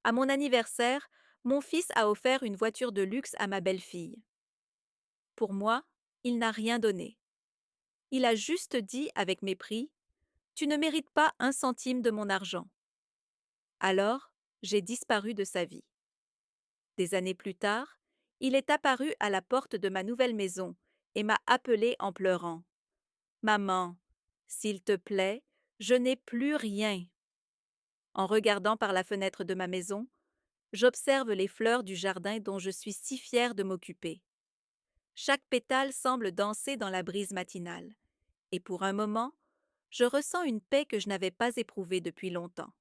À mon anniversaire, mon fils a offert une voiture de luxe à ma belle-fille. Pour moi, il n'a rien donné. Il a juste dit avec mépris: Tu ne mérites pas un centime de mon argent. Alors, j'ai disparu de sa vie. Des années plus tard, il est apparu à la porte de ma nouvelle maison et m'a appelé en pleurant. Maman, s'il te plaît, je n'ai plus rien. En regardant par la fenêtre de ma maison, j'observe les fleurs du jardin dont je suis si fière de m'occuper. Chaque pétale semble danser dans la brise matinale, et pour un moment, je ressens une paix que je n'avais pas éprouvée depuis longtemps.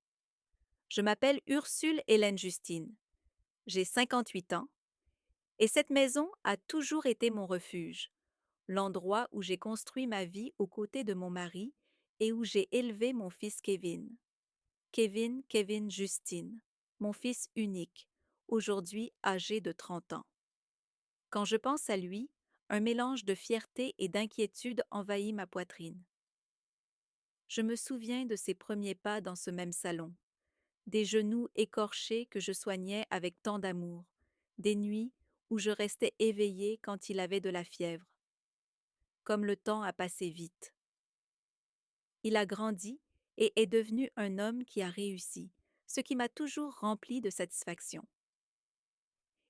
Je m'appelle Ursule Hélène Justine. J'ai 58 ans, et cette maison a toujours été mon refuge, l'endroit où j'ai construit ma vie aux côtés de mon mari et où j'ai élevé mon fils Kevin. Kevin Justine, mon fils unique, aujourd'hui âgé de 30 ans. Quand je pense à lui, un mélange de fierté et d'inquiétude envahit ma poitrine. Je me souviens de ses premiers pas dans ce même salon, des genoux écorchés que je soignais avec tant d'amour, des nuits où je restais éveillée quand il avait de la fièvre. Comme le temps a passé vite. Il a grandi et est devenu un homme qui a réussi, ce qui m'a toujours rempli de satisfaction.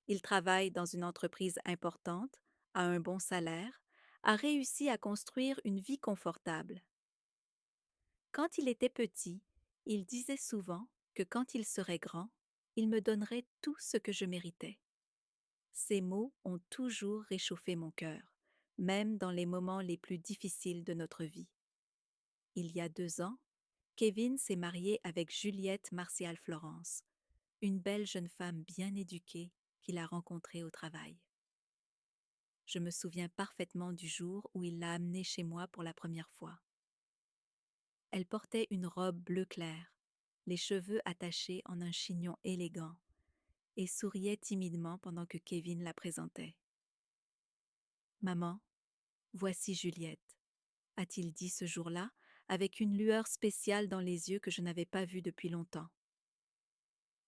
Il travaille dans une entreprise importante, a un bon salaire, a réussi à construire une vie confortable. Quand il était petit, il disait souvent que quand il serait grand, il me donnerait tout ce que je méritais. Ces mots ont toujours réchauffé mon cœur, même dans les moments les plus difficiles de notre vie. Il y a 2 ans, Kevin s'est marié avec Juliette Martial Florence, une belle jeune femme bien éduquée qu'il a rencontrée au travail. Je me souviens parfaitement du jour où il l'a amenée chez moi pour la première fois. Elle portait une robe bleu clair, les cheveux attachés en un chignon élégant, et souriait timidement pendant que Kevin la présentait. Maman, voici Juliette, a-t-il dit ce jour-là, avec une lueur spéciale dans les yeux que je n'avais pas vue depuis longtemps.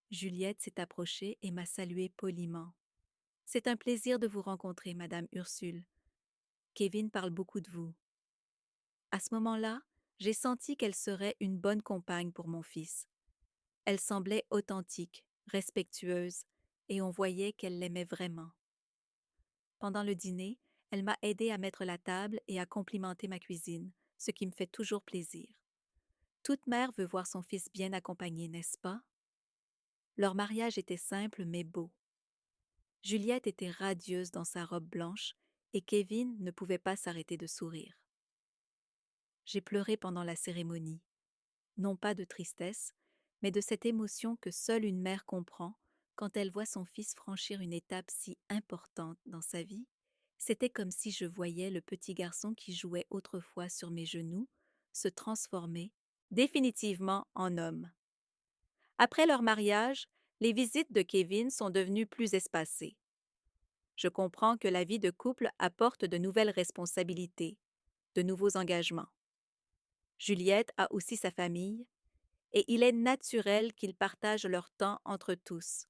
Juliette s'est approchée et m'a salué poliment. C'est un plaisir de vous rencontrer, Madame Ursule. Kevin parle beaucoup de vous. À ce moment-là, j'ai senti qu'elle serait une bonne compagne pour mon fils. Elle semblait authentique, respectueuse, et on voyait qu'elle l'aimait vraiment. Pendant le dîner, elle m'a aidé à mettre la table et à complimenter ma cuisine, ce qui me fait toujours plaisir. Toute mère veut voir son fils bien accompagné, n'est-ce pas? Leur mariage était simple mais beau. Juliette était radieuse dans sa robe blanche et Kevin ne pouvait pas s'arrêter de sourire. J'ai pleuré pendant la cérémonie, non pas de tristesse, mais de cette émotion que seule une mère comprend quand elle voit son fils franchir une étape si importante dans sa vie. C'était comme si je voyais le petit garçon qui jouait autrefois sur mes genoux se transformer définitivement en homme. Après leur mariage, les visites de Kevin sont devenues plus espacées. Je comprends que la vie de couple apporte de nouvelles responsabilités, de nouveaux engagements. Juliette a aussi sa famille, et il est naturel qu'ils partagent leur temps entre tous.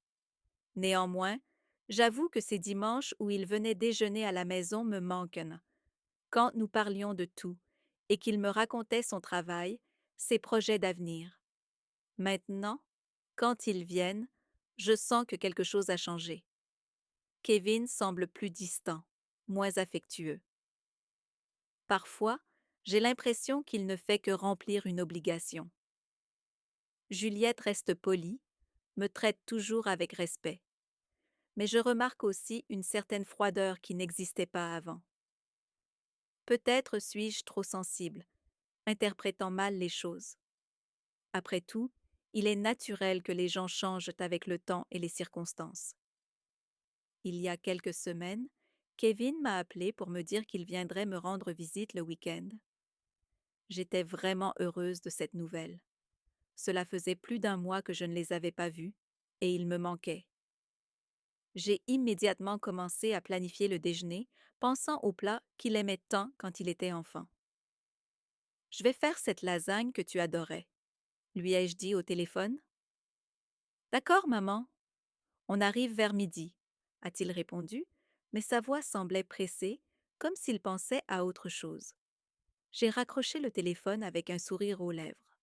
Néanmoins, j'avoue que ces dimanches où il venait déjeuner à la maison me manquent, quand nous parlions de tout, et qu'il me racontait son travail, ses projets d'avenir. Maintenant, quand ils viennent, je sens que quelque chose a changé. Kevin semble plus distant, moins affectueux. Parfois, j'ai l'impression qu'il ne fait que remplir une obligation. Juliette reste polie, me traite toujours avec respect. Mais je remarque aussi une certaine froideur qui n'existait pas avant. Peut-être suis-je trop sensible, interprétant mal les choses. Après tout, il est naturel que les gens changent avec le temps et les circonstances. Il y a quelques semaines, Kevin m'a appelé pour me dire qu'il viendrait me rendre visite le week-end. J'étais vraiment heureuse de cette nouvelle. Cela faisait plus d'1 mois que je ne les avais pas vus, et ils me manquaient. J'ai immédiatement commencé à planifier le déjeuner, pensant au plat qu'il aimait tant quand il était enfant. Je vais faire cette lasagne que tu adorais, lui ai-je dit au téléphone. D'accord, maman. On arrive vers midi, a-t-il répondu, mais sa voix semblait pressée, comme s'il pensait à autre chose. J'ai raccroché le téléphone avec un sourire aux lèvres.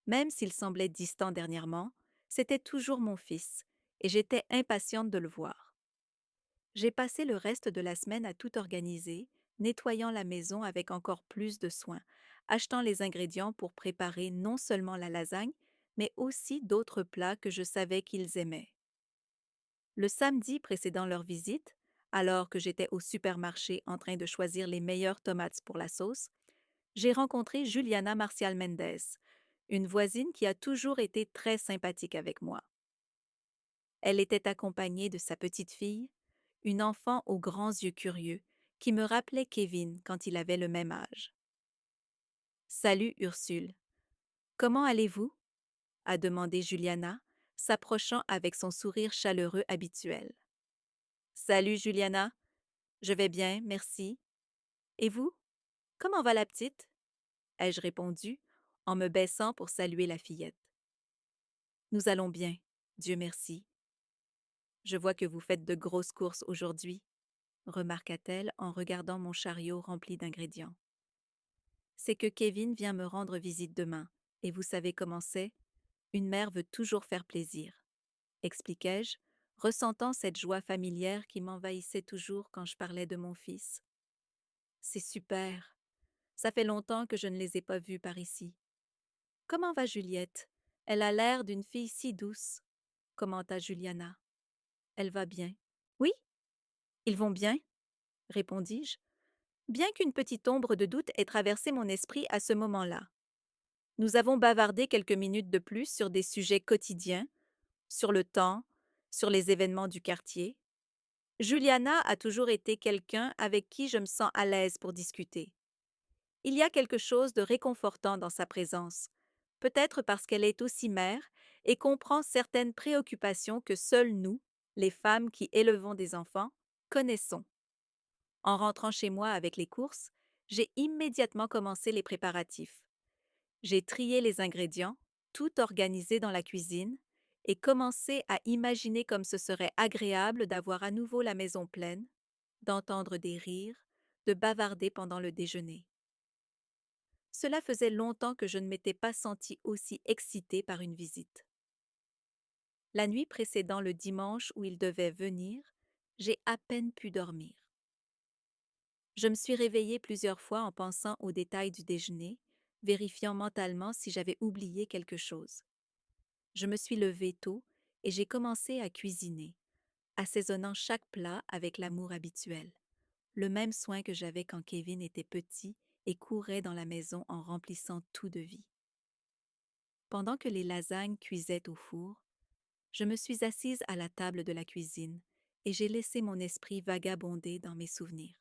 Même s'il semblait distant dernièrement, c'était toujours mon fils, et j'étais impatiente de le voir. J'ai passé le reste de la semaine à tout organiser, nettoyant la maison avec encore plus de soin, achetant les ingrédients pour préparer non seulement la lasagne, mais aussi d'autres plats que je savais qu'ils aimaient. Le samedi précédant leur visite, alors que j'étais au supermarché en train de choisir les meilleures tomates pour la sauce, j'ai rencontré Juliana Marcial Mendez, une voisine qui a toujours été très sympathique avec moi. Elle était accompagnée de sa petite fille, une enfant aux grands yeux curieux, qui me rappelait Kevin quand il avait le même âge. Salut Ursule. Comment allez-vous? A demandé Juliana, s'approchant avec son sourire chaleureux habituel. Salut Juliana. Je vais bien, merci. Et vous? Comment va la petite? Ai-je répondu, en me baissant pour saluer la fillette. Nous allons bien, Dieu merci. Je vois que vous faites de grosses courses aujourd'hui, remarqua-t-elle en regardant mon chariot rempli d'ingrédients. C'est que Kevin vient me rendre visite demain, et vous savez comment c'est, une mère veut toujours faire plaisir, expliquai-je, ressentant cette joie familière qui m'envahissait toujours quand je parlais de mon fils. C'est super. Ça fait longtemps que je ne les ai pas vus par ici. Comment va Juliette? Elle a l'air d'une fille si douce, commenta Juliana. Elle va bien. Oui, ils vont bien, répondis-je, bien qu'une petite ombre de doute ait traversé mon esprit à ce moment-là. Nous avons bavardé quelques minutes de plus sur des sujets quotidiens, sur le temps, sur les événements du quartier. Juliana a toujours été quelqu'un avec qui je me sens à l'aise pour discuter. Il y a quelque chose de réconfortant dans sa présence, peut-être parce qu'elle est aussi mère et comprend certaines préoccupations que seules nous, les femmes qui élevons des enfants, connaissons. En rentrant chez moi avec les courses, j'ai immédiatement commencé les préparatifs. J'ai trié les ingrédients, tout organisé dans la cuisine, et commencé à imaginer comme ce serait agréable d'avoir à nouveau la maison pleine, d'entendre des rires, de bavarder pendant le déjeuner. Cela faisait longtemps que je ne m'étais pas sentie aussi excitée par une visite. La nuit précédant le dimanche où il devait venir, j'ai à peine pu dormir. Je me suis réveillée plusieurs fois en pensant aux détails du déjeuner, vérifiant mentalement si j'avais oublié quelque chose. Je me suis levée tôt et j'ai commencé à cuisiner, assaisonnant chaque plat avec l'amour habituel, le même soin que j'avais quand Kevin était petit et courait dans la maison en remplissant tout de vie. Pendant que les lasagnes cuisaient au four, je me suis assise à la table de la cuisine et j'ai laissé mon esprit vagabonder dans mes souvenirs.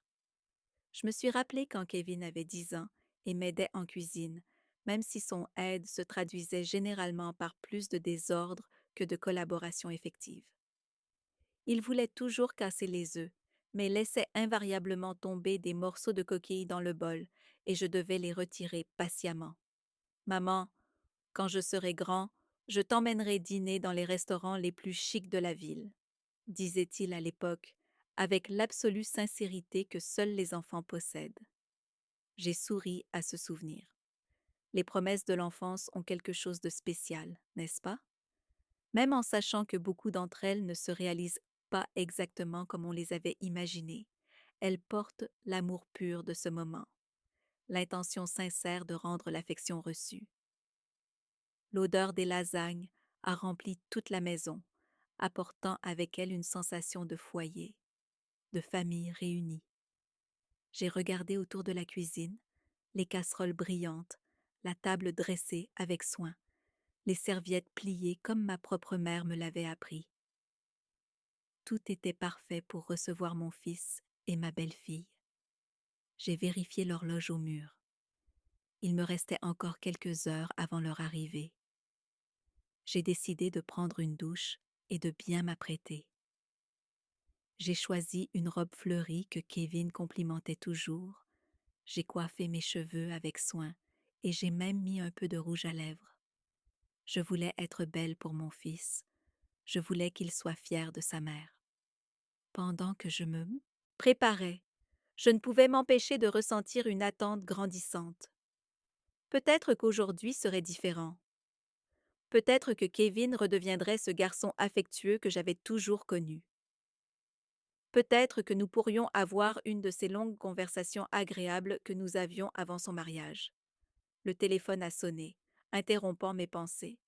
Je me suis rappelé quand Kevin avait 10 ans et m'aidait en cuisine, même si son aide se traduisait généralement par plus de désordre que de collaboration effective. Il voulait toujours casser les œufs, mais laissait invariablement tomber des morceaux de coquille dans le bol, et je devais les retirer patiemment. Maman, quand je serai grand, je t'emmènerai dîner dans les restaurants les plus chics de la ville, disait-il à l'époque, avec l'absolue sincérité que seuls les enfants possèdent. J'ai souri à ce souvenir. Les promesses de l'enfance ont quelque chose de spécial, n'est-ce pas? Même en sachant que beaucoup d'entre elles ne se réalisent pas exactement comme on les avait imaginées, elles portent l'amour pur de ce moment, l'intention sincère de rendre l'affection reçue. L'odeur des lasagnes a rempli toute la maison, apportant avec elle une sensation de foyer, de famille réunie. J'ai regardé autour de la cuisine, les casseroles brillantes, la table dressée avec soin, les serviettes pliées comme ma propre mère me l'avait appris. Tout était parfait pour recevoir mon fils et ma belle-fille. J'ai vérifié l'horloge au mur. Il me restait encore quelques heures avant leur arrivée. J'ai décidé de prendre une douche et de bien m'apprêter. J'ai choisi une robe fleurie que Kevin complimentait toujours. J'ai coiffé mes cheveux avec soin et j'ai même mis un peu de rouge à lèvres. Je voulais être belle pour mon fils, Je voulais qu'il soit fier de sa mère. Pendant que je me préparais, je ne pouvais m'empêcher de ressentir une attente grandissante. Peut-être qu'aujourd'hui serait différent. Peut-être que Kevin redeviendrait ce garçon affectueux que j'avais toujours connu. Peut-être que nous pourrions avoir une de ces longues conversations agréables que nous avions avant son mariage. Le téléphone a sonné, interrompant mes pensées.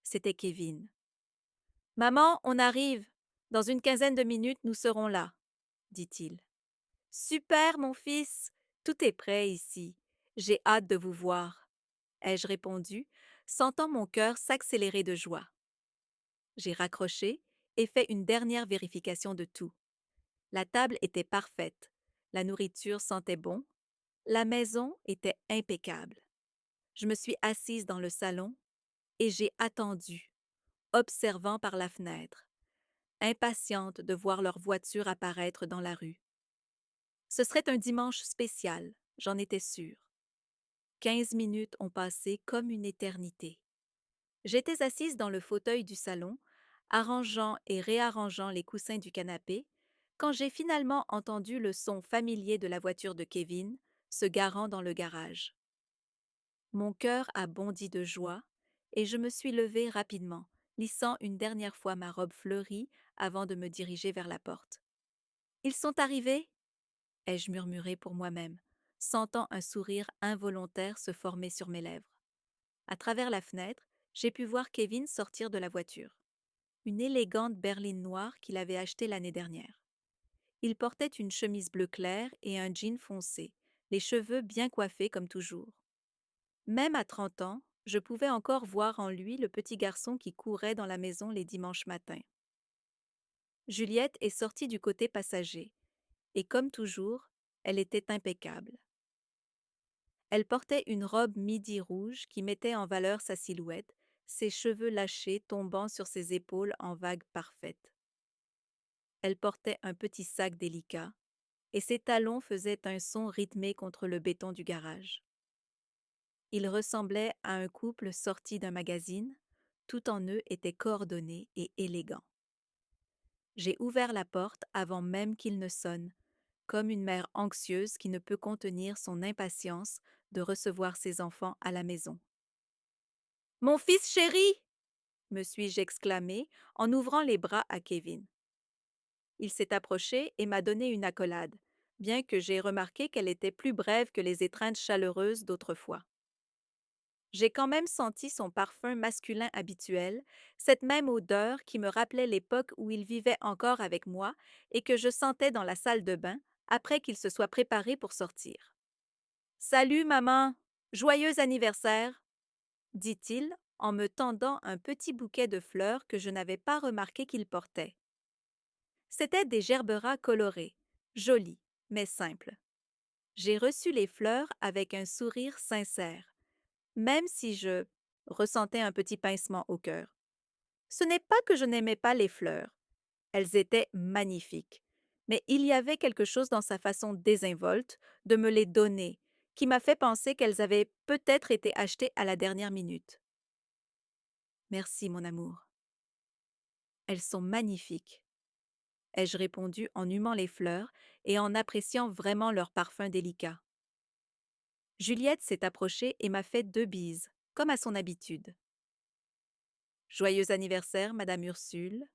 C'était Kevin. Maman, on arrive. Dans une quinzaine de minutes, nous serons là, dit-il. Super, mon fils. Tout est prêt ici. J'ai hâte de vous voir, ai-je répondu, sentant mon cœur s'accélérer de joie. J'ai raccroché et fait une dernière vérification de tout. La table était parfaite, la nourriture sentait bon, la maison était impeccable. Je me suis assise dans le salon et j'ai attendu, observant par la fenêtre, impatiente de voir leur voiture apparaître dans la rue. Ce serait un dimanche spécial, j'en étais sûre. 15 minutes ont passé comme une éternité. J'étais assise dans le fauteuil du salon, arrangeant et réarrangeant les coussins du canapé, quand j'ai finalement entendu le son familier de la voiture de Kevin se garant dans le garage. Mon cœur a bondi de joie et je me suis levée rapidement, lissant une dernière fois ma robe fleurie avant de me diriger vers la porte. Ils sont arrivés, ai-je murmuré pour moi-même, sentant un sourire involontaire se former sur mes lèvres. À travers la fenêtre, j'ai pu voir Kevin sortir de la voiture. Une élégante berline noire qu'il avait achetée l'année dernière. Il portait une chemise bleu clair et un jean foncé, les cheveux bien coiffés comme toujours. Même à 30 ans, je pouvais encore voir en lui le petit garçon qui courait dans la maison les dimanches matins. Juliette est sortie du côté passager, et comme toujours, elle était impeccable. Elle portait une robe midi rouge qui mettait en valeur sa silhouette, ses cheveux lâchés tombant sur ses épaules en vagues parfaites. Elle portait un petit sac délicat, et ses talons faisaient un son rythmé contre le béton du garage. Ils ressemblaient à un couple sorti d'un magazine, tout en eux était coordonné et élégant. J'ai ouvert la porte avant même qu'il ne sonne, comme une mère anxieuse qui ne peut contenir son impatience de recevoir ses enfants à la maison. Mon fils chéri! Me suis-je exclamée en ouvrant les bras à Kevin. Il s'est approché et m'a donné une accolade, bien que j'ai remarqué qu'elle était plus brève que les étreintes chaleureuses d'autrefois. J'ai quand même senti son parfum masculin habituel, cette même odeur qui me rappelait l'époque où il vivait encore avec moi et que je sentais dans la salle de bain après qu'il se soit préparé pour sortir. Salut, maman! Joyeux anniversaire! Dit-il en me tendant un petit bouquet de fleurs que je n'avais pas remarqué qu'il portait. C'étaient des gerberas colorées, jolies, mais simples. J'ai reçu les fleurs avec un sourire sincère, même si je ressentais un petit pincement au cœur. Ce n'est pas que je n'aimais pas les fleurs, elles étaient magnifiques, mais il y avait quelque chose dans sa façon désinvolte de me les donner qui m'a fait penser qu'elles avaient peut-être été achetées à la dernière minute. Merci, mon amour. Elles sont magnifiques, ai-je répondu en humant les fleurs et en appréciant vraiment leur parfum délicat. Juliette s'est approchée et m'a fait 2 bises, comme à son habitude. Joyeux anniversaire, Madame Ursule.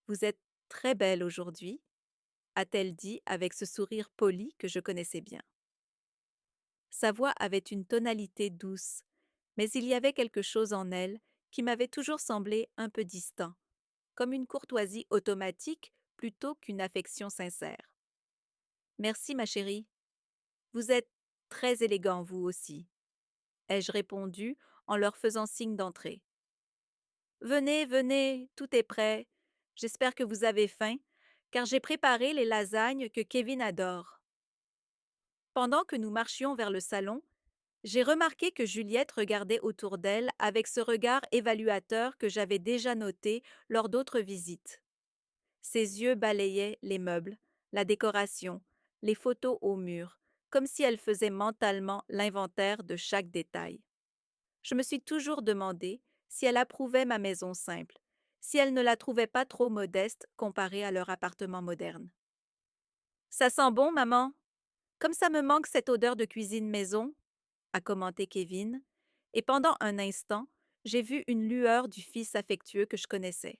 Vous êtes très belle aujourd'hui, a-t-elle dit avec ce sourire poli que je connaissais bien. Sa voix avait une tonalité douce, mais il y avait quelque chose en elle qui m'avait toujours semblé un peu distant, comme une courtoisie automatique plutôt qu'une affection sincère. Merci, ma chérie. Vous êtes très élégant, vous aussi, ai-je répondu en leur faisant signe d'entrer. Venez, venez, tout est prêt. J'espère que vous avez faim, car j'ai préparé les lasagnes que Kevin adore. Pendant que nous marchions vers le salon, j'ai remarqué que Juliette regardait autour d'elle avec ce regard évaluateur que j'avais déjà noté lors d'autres visites. Ses yeux balayaient les meubles, la décoration, les photos au mur, comme si elle faisait mentalement l'inventaire de chaque détail. Je me suis toujours demandé si elle approuvait ma maison simple, si elle ne la trouvait pas trop modeste comparée à leur appartement moderne. Ça sent bon, maman. Comme ça me manque cette odeur de cuisine maison, a commenté Kevin, et pendant un instant, j'ai vu une lueur du fils affectueux que je connaissais.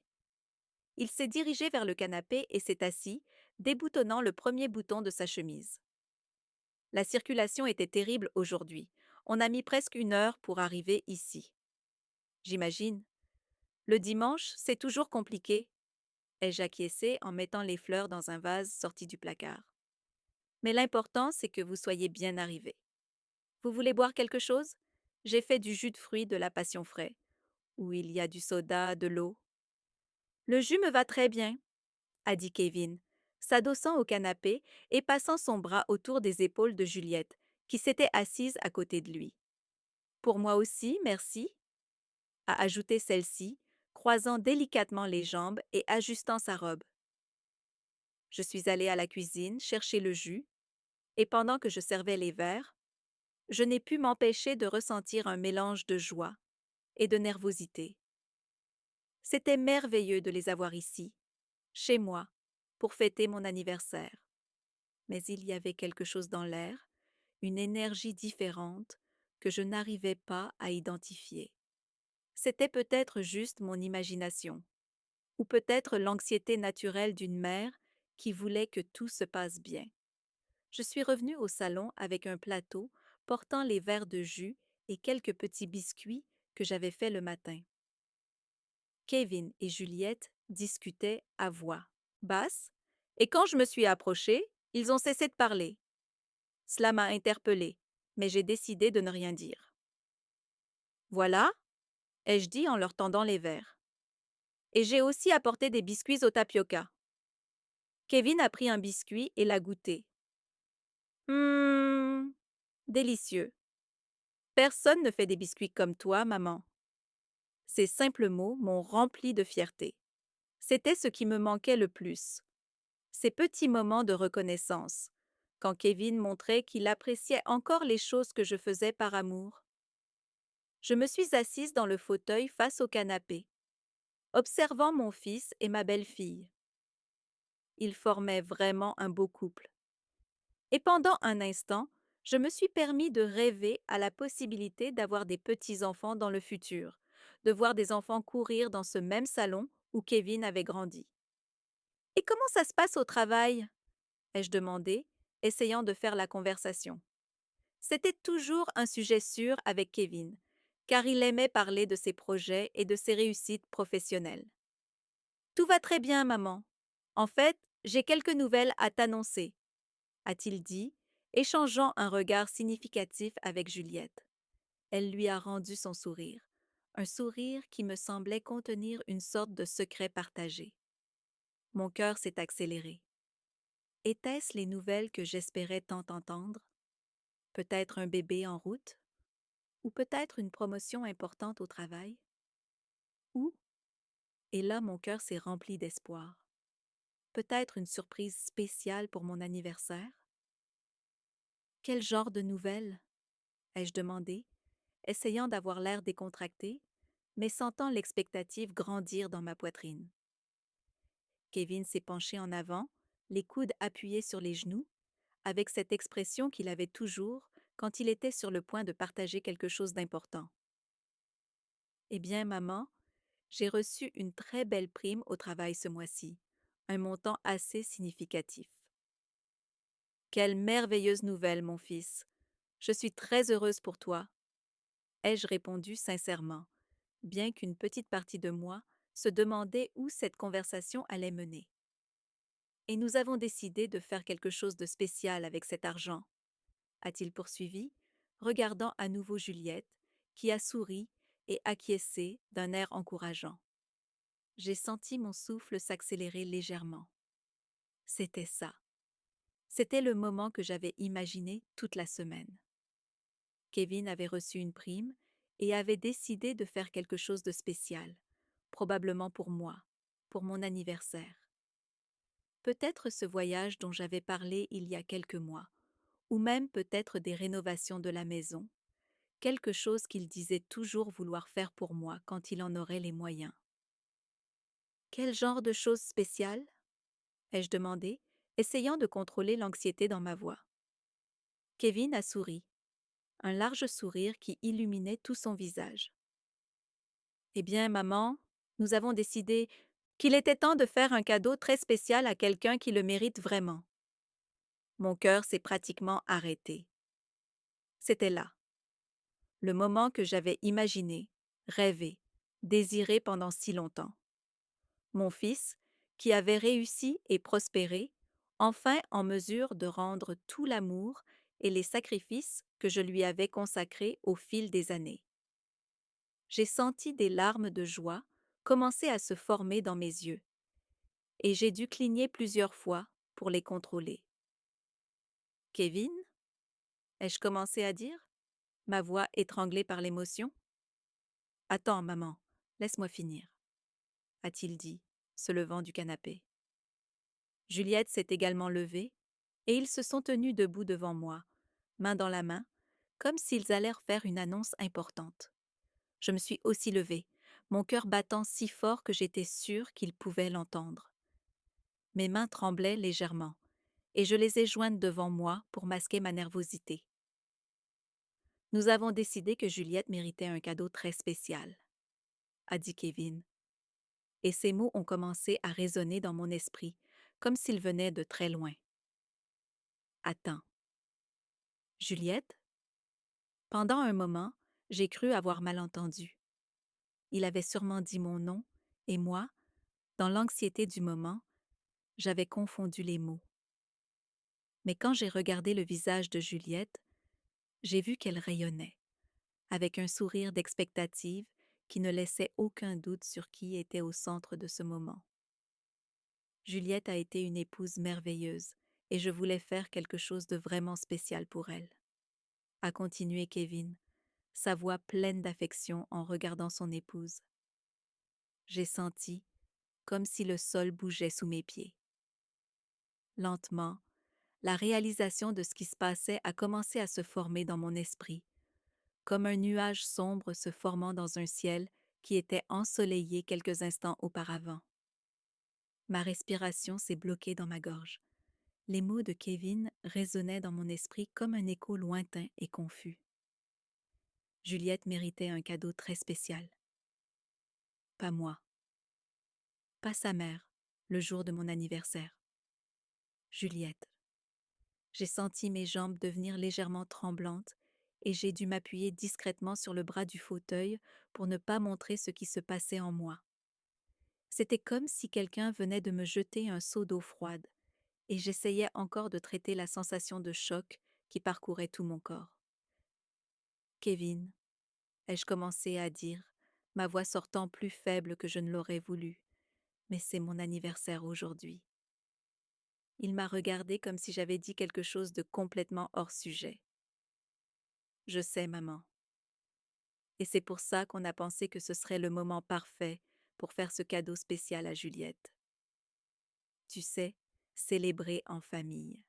Il s'est dirigé vers le canapé et s'est assis, déboutonnant le premier bouton de sa chemise. La circulation était terrible aujourd'hui. On a mis presque 1 heure pour arriver ici. J'imagine. Le dimanche, c'est toujours compliqué, ai-je acquiescé en mettant les fleurs dans un vase sorti du placard. Mais l'important, c'est que vous soyez bien arrivés. Vous voulez boire quelque chose? J'ai fait du jus de fruits de la passion frais, où il y a du soda, de l'eau. Le jus me va très bien, a dit Kevin, s'adossant au canapé et passant son bras autour des épaules de Juliette, qui s'était assise à côté de lui. Pour moi aussi, merci, a ajouté celle-ci, croisant délicatement les jambes et ajustant sa robe. Je suis allée à la cuisine chercher le jus, et pendant que je servais les verres, je n'ai pu m'empêcher de ressentir un mélange de joie et de nervosité. C'était merveilleux de les avoir ici, chez moi, pour fêter mon anniversaire. Mais il y avait quelque chose dans l'air, une énergie différente que je n'arrivais pas à identifier. C'était peut-être juste mon imagination, ou peut-être l'anxiété naturelle d'une mère qui voulait que tout se passe bien. Je suis revenue au salon avec un plateau portant les verres de jus et quelques petits biscuits que j'avais faits le matin. Kevin et Juliette discutaient à voix basse, et quand je me suis approchée, ils ont cessé de parler. Cela m'a interpellée, mais j'ai décidé de ne rien dire. Voilà, ai-je dit en leur tendant les verres. Et j'ai aussi apporté des biscuits au tapioca. Kevin a pris un biscuit et l'a goûté. Hum, délicieux. Personne ne fait des biscuits comme toi, maman. Ces simples mots m'ont rempli de fierté. C'était ce qui me manquait le plus. Ces petits moments de reconnaissance, quand Kevin montrait qu'il appréciait encore les choses que je faisais par amour. Je me suis assise dans le fauteuil face au canapé, observant mon fils et ma belle-fille. Ils formaient vraiment un beau couple. Et pendant un instant, je me suis permis de rêver à la possibilité d'avoir des petits-enfants dans le futur, de voir des enfants courir dans ce même salon où Kevin avait grandi. Et comment ça se passe au travail? Ai-je demandé, essayant de faire la conversation. C'était toujours un sujet sûr avec Kevin, car il aimait parler de ses projets et de ses réussites professionnelles. Tout va très bien, maman. En fait, j'ai quelques nouvelles à t'annoncer, a-t-il dit, échangeant un regard significatif avec Juliette. Elle lui a rendu son sourire, un sourire qui me semblait contenir une sorte de secret partagé. Mon cœur s'est accéléré. Étaient-ce les nouvelles que j'espérais tant entendre? Peut-être un bébé en route? Ou peut-être une promotion importante au travail? Ou, et là mon cœur s'est rempli d'espoir, peut-être une surprise spéciale pour mon anniversaire? Quel genre de nouvelles? Ai-je demandé, essayant d'avoir l'air décontracté, mais sentant l'expectative grandir dans ma poitrine. Kevin s'est penché en avant, les coudes appuyés sur les genoux, avec cette expression qu'il avait toujours quand il était sur le point de partager quelque chose d'important. Eh bien, maman, j'ai reçu une très belle prime au travail ce mois-ci, un montant assez significatif. Quelle merveilleuse nouvelle, mon fils. Je suis très heureuse pour toi, ai-je répondu sincèrement, bien qu'une petite partie de moi se demandait où cette conversation allait mener. Et nous avons décidé de faire quelque chose de spécial avec cet argent, a-t-il poursuivi, regardant à nouveau Juliette, qui a souri et acquiescé d'un air encourageant. J'ai senti mon souffle s'accélérer légèrement. C'était ça. C'était le moment que j'avais imaginé toute la semaine. Kevin avait reçu une prime et avait décidé de faire quelque chose de spécial, probablement pour moi, pour mon anniversaire. Peut-être ce voyage dont j'avais parlé il y a quelques mois, ou même peut-être des rénovations de la maison, quelque chose qu'il disait toujours vouloir faire pour moi quand il en aurait les moyens. Quel genre de choses spéciales? Ai-je demandé, essayant de contrôler l'anxiété dans ma voix. Kevin a souri, un large sourire qui illuminait tout son visage. Eh bien, maman, nous avons décidé qu'il était temps de faire un cadeau très spécial à quelqu'un qui le mérite vraiment. Mon cœur s'est pratiquement arrêté. C'était là, le moment que j'avais imaginé, rêvé, désiré pendant si longtemps. Mon fils, qui avait réussi et prospéré, enfin en mesure de rendre tout l'amour et les sacrifices que je lui avais consacrés au fil des années. J'ai senti des larmes de joie commencer à se former dans mes yeux, et j'ai dû cligner plusieurs fois pour les contrôler. Kevin, ai-je commencé à dire, ma voix étranglée par l'émotion. Attends, maman, laisse-moi finir, a-t-il dit, se levant du canapé. Juliette s'est également levée, et ils se sont tenus debout devant moi, main dans la main, comme s'ils allèrent faire une annonce importante. Je me suis aussi levée, mon cœur battant si fort que j'étais sûre qu'ils pouvaient l'entendre. Mes mains tremblaient légèrement, et je les ai jointes devant moi pour masquer ma nervosité. Nous avons décidé que Juliette méritait un cadeau très spécial, a dit Kevin, et ces mots ont commencé à résonner dans mon esprit, comme s'ils venaient de très loin. Attends. Juliette? Pendant un moment, j'ai cru avoir mal entendu. Il avait sûrement dit mon nom, et moi, dans l'anxiété du moment, j'avais confondu les mots. Mais quand j'ai regardé le visage de Juliette, j'ai vu qu'elle rayonnait, avec un sourire d'expectative qui ne laissait aucun doute sur qui était au centre de ce moment. Juliette a été une épouse merveilleuse, et je voulais faire quelque chose de vraiment spécial pour elle, a continué Kevin, sa voix pleine d'affection en regardant son épouse. J'ai senti comme si le sol bougeait sous mes pieds. Lentement, la réalisation de ce qui se passait a commencé à se former dans mon esprit, comme un nuage sombre se formant dans un ciel qui était ensoleillé quelques instants auparavant. Ma respiration s'est bloquée dans ma gorge. Les mots de Kevin résonnaient dans mon esprit comme un écho lointain et confus. Juliette méritait un cadeau très spécial. Pas moi. Pas sa mère, le jour de mon anniversaire. Juliette. J'ai senti mes jambes devenir légèrement tremblantes et j'ai dû m'appuyer discrètement sur le bras du fauteuil pour ne pas montrer ce qui se passait en moi. C'était comme si quelqu'un venait de me jeter un seau d'eau froide, et j'essayais encore de traiter la sensation de choc qui parcourait tout mon corps. Kevin, ai-je commencé à dire, ma voix sortant plus faible que je ne l'aurais voulu, mais c'est mon anniversaire aujourd'hui. Il m'a regardé comme si j'avais dit quelque chose de complètement hors sujet. Je sais, maman. Et c'est pour ça qu'on a pensé que ce serait le moment parfait pour faire ce cadeau spécial à Juliette. Tu sais, célébrer en famille.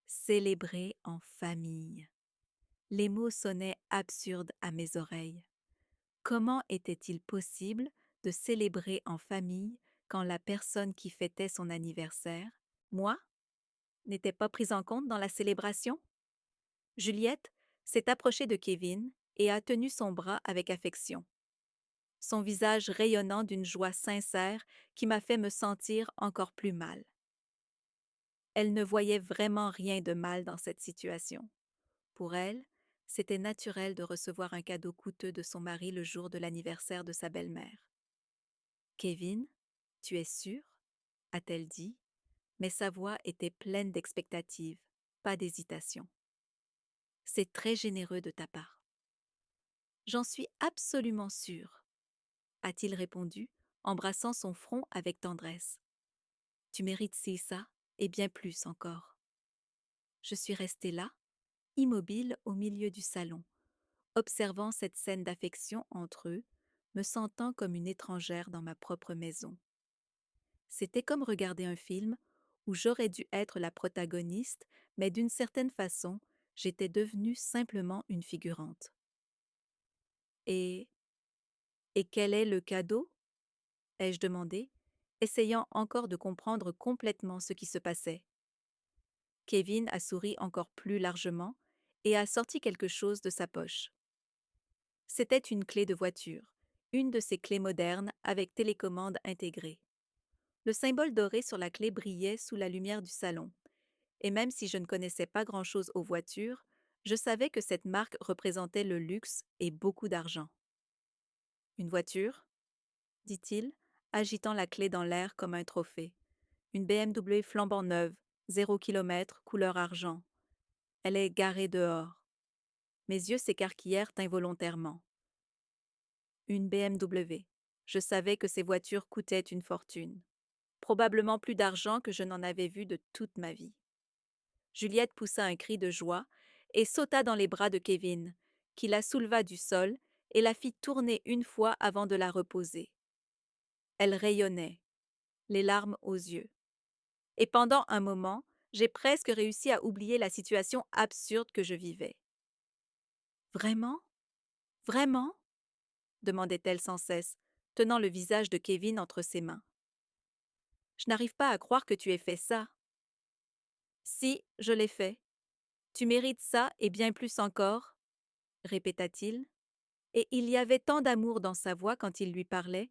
Célébrer en famille. Les mots sonnaient absurdes à mes oreilles. Comment était-il possible de célébrer en famille quand la personne qui fêtait son anniversaire, moi, n'était pas prise en compte dans la célébration? Juliette s'est approchée de Kevin et a tenu son bras avec affection, son visage rayonnant d'une joie sincère qui m'a fait me sentir encore plus mal. Elle ne voyait vraiment rien de mal dans cette situation. Pour elle, c'était naturel de recevoir un cadeau coûteux de son mari le jour de l'anniversaire de sa belle-mère. Kevin, tu es sûr? A-t-elle dit, mais sa voix était pleine d'expectative, pas d'hésitation. C'est très généreux de ta part. J'en suis absolument sûre, a-t-il répondu, embrassant son front avec tendresse. Tu mérites ça, et bien plus encore. Je suis restée là, immobile au milieu du salon, observant cette scène d'affection entre eux, me sentant comme une étrangère dans ma propre maison. C'était comme regarder un film où j'aurais dû être la protagoniste, mais d'une certaine façon, j'étais devenue simplement une figurante. Et quel est le cadeau? Ai-je demandé, essayant encore de comprendre complètement ce qui se passait. Kevin a souri encore plus largement et a sorti quelque chose de sa poche. C'était une clé de voiture, une de ces clés modernes avec télécommande intégrée. Le symbole doré sur la clé brillait sous la lumière du salon, et même si je ne connaissais pas grand-chose aux voitures, je savais que cette marque représentait le luxe et beaucoup d'argent. Une voiture, dit-il, agitant la clé dans l'air comme un trophée. Une BMW flambant neuve, 0 km, couleur argent. Elle est garée dehors. Mes yeux s'écarquillèrent involontairement. Une BMW. Je savais que ces voitures coûtaient une fortune. Probablement plus d'argent que je n'en avais vu de toute ma vie. Juliette poussa un cri de joie et sauta dans les bras de Kevin, qui la souleva du sol et la fit tourner une fois avant de la reposer. Elle rayonnait, les larmes aux yeux. Et pendant un moment, j'ai presque réussi à oublier la situation absurde que je vivais. Vraiment? Vraiment? Demandait-elle sans cesse, tenant le visage de Kevin entre ses mains. Je n'arrive pas à croire que tu aies fait ça. Si, je l'ai fait. Tu mérites ça et bien plus encore, répéta-t-il, et il y avait tant d'amour dans sa voix quand il lui parlait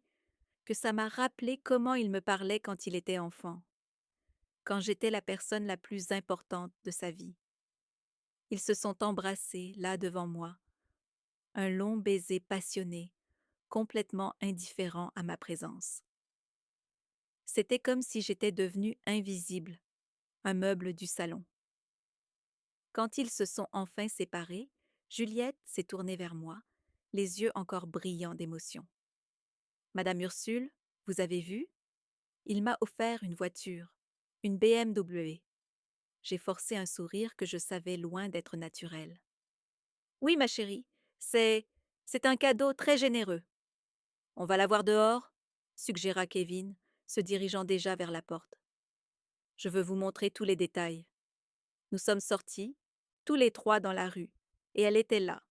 que ça m'a rappelé comment il me parlait quand il était enfant, quand j'étais la personne la plus importante de sa vie. Ils se sont embrassés là devant moi, un long baiser passionné, complètement indifférent à ma présence. C'était comme si j'étais devenue invisible, un meuble du salon. Quand ils se sont enfin séparés, Juliette s'est tournée vers moi, les yeux encore brillants d'émotion. Madame Ursule, vous avez vu? Il m'a offert une voiture, une BMW. J'ai forcé un sourire que je savais loin d'être naturel. Oui, ma chérie, c'est un cadeau très généreux. On va la voir dehors? Suggéra Kevin, se dirigeant déjà vers la porte. Je veux vous montrer tous les détails. Nous sommes sortis, tous les trois dans la rue, et elle était là.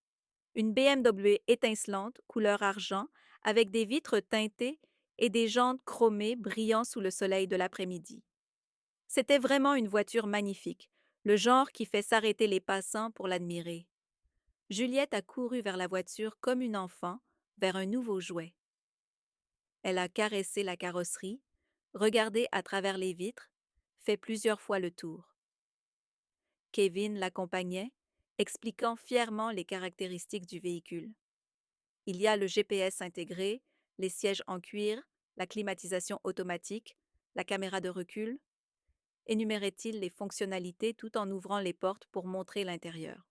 Une BMW étincelante, couleur argent, avec des vitres teintées et des jantes chromées brillant sous le soleil de l'après-midi. C'était vraiment une voiture magnifique, le genre qui fait s'arrêter les passants pour l'admirer. Juliette a couru vers la voiture comme une enfant, vers un nouveau jouet. Elle a caressé la carrosserie, regardé à travers les vitres, fait plusieurs fois le tour. Kevin l'accompagnait, expliquant fièrement les caractéristiques du véhicule. Il y a le GPS intégré, les sièges en cuir, la climatisation automatique, la caméra de recul, énumérait-il les fonctionnalités tout en ouvrant les portes pour montrer l'intérieur.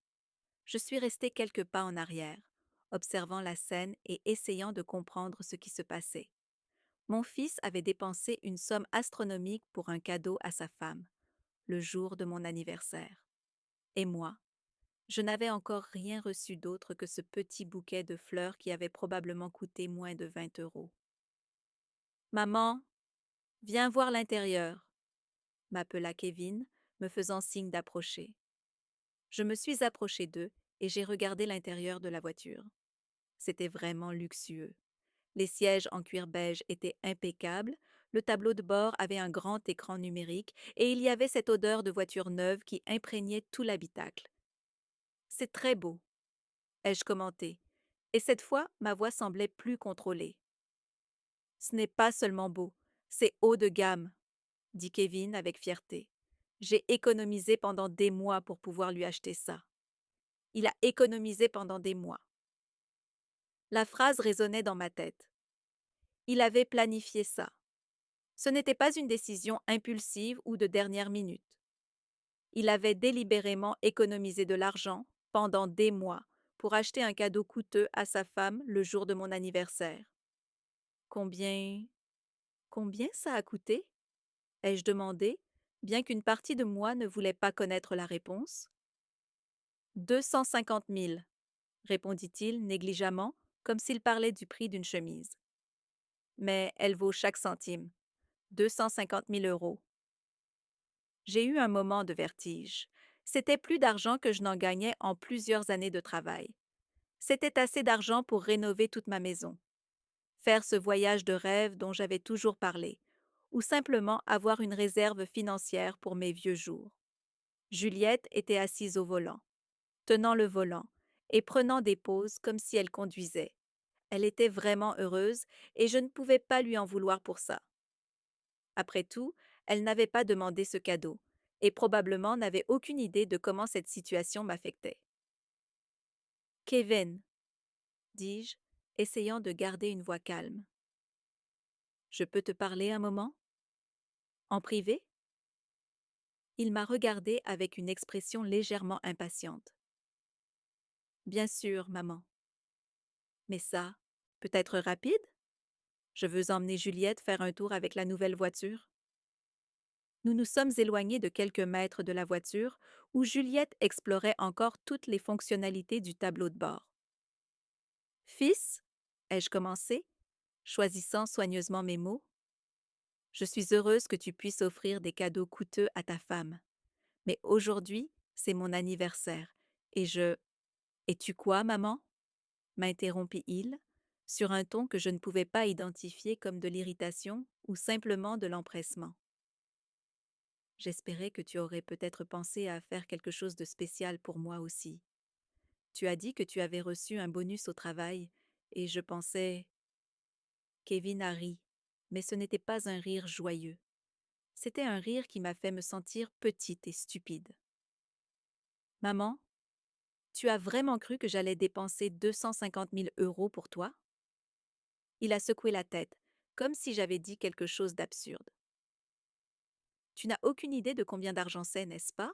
Je suis restée quelques pas en arrière, observant la scène et essayant de comprendre ce qui se passait. Mon fils avait dépensé une somme astronomique pour un cadeau à sa femme, le jour de mon anniversaire. Et moi, je n'avais encore rien reçu d'autre que ce petit bouquet de fleurs qui avait probablement coûté moins de 20 €. Maman, viens voir l'intérieur, m'appela Kevin, me faisant signe d'approcher. Je me suis approchée d'eux et j'ai regardé l'intérieur de la voiture. C'était vraiment luxueux. Les sièges en cuir beige étaient impeccables, le tableau de bord avait un grand écran numérique et il y avait cette odeur de voiture neuve qui imprégnait tout l'habitacle. C'est très beau, ai-je commenté, et cette fois ma voix semblait plus contrôlée. Ce n'est pas seulement beau, c'est haut de gamme, dit Kevin avec fierté. J'ai économisé pendant des mois pour pouvoir lui acheter ça. Il a économisé pendant des mois. La phrase résonnait dans ma tête. Il avait planifié ça. Ce n'était pas une décision impulsive ou de dernière minute. Il avait délibérément économisé de l'argent pendant des mois pour acheter un cadeau coûteux à sa femme le jour de mon anniversaire. Combien ça a coûté? Ai-je demandé, bien qu'une partie de moi ne voulait pas connaître la réponse. 250 000, répondit-il négligemment, comme s'il parlait du prix d'une chemise. Mais elle vaut chaque centime. 250 000 €. J'ai eu un moment de vertige. C'était plus d'argent que je n'en gagnais en plusieurs années de travail. C'était assez d'argent pour rénover toute ma maison, faire ce voyage de rêve dont j'avais toujours parlé, ou simplement avoir une réserve financière pour mes vieux jours. Juliette était assise au volant, tenant le volant et prenant des pauses comme si elle conduisait. Elle était vraiment heureuse et je ne pouvais pas lui en vouloir pour ça. Après tout, elle n'avait pas demandé ce cadeau et probablement n'avait aucune idée de comment cette situation m'affectait. Kevin, dis-je, essayant de garder une voix calme. Je peux te parler un moment? En privé? Il m'a regardée avec une expression légèrement impatiente. Bien sûr, maman. Mais ça, peut être rapide? Je veux emmener Juliette faire un tour avec la nouvelle voiture. Nous nous sommes éloignés de quelques mètres de la voiture où Juliette explorait encore toutes les fonctionnalités du tableau de bord. Fils, ai-je commencé, choisissant soigneusement mes mots, je suis heureuse que tu puisses offrir des cadeaux coûteux à ta femme. Mais aujourd'hui, c'est mon anniversaire, et je... Es-tu quoi, maman? M'interrompit-il, sur un ton que je ne pouvais pas identifier comme de l'irritation ou simplement de l'empressement. J'espérais que tu aurais peut-être pensé à faire quelque chose de spécial pour moi aussi. Tu as dit que tu avais reçu un bonus au travail, et je pensais... Kevin a ri, mais ce n'était pas un rire joyeux. C'était un rire qui m'a fait me sentir petite et stupide. Maman, tu as vraiment cru que j'allais dépenser 250 000 € pour toi? Il a secoué la tête, comme si j'avais dit quelque chose d'absurde. Tu n'as aucune idée de combien d'argent c'est, n'est-ce pas?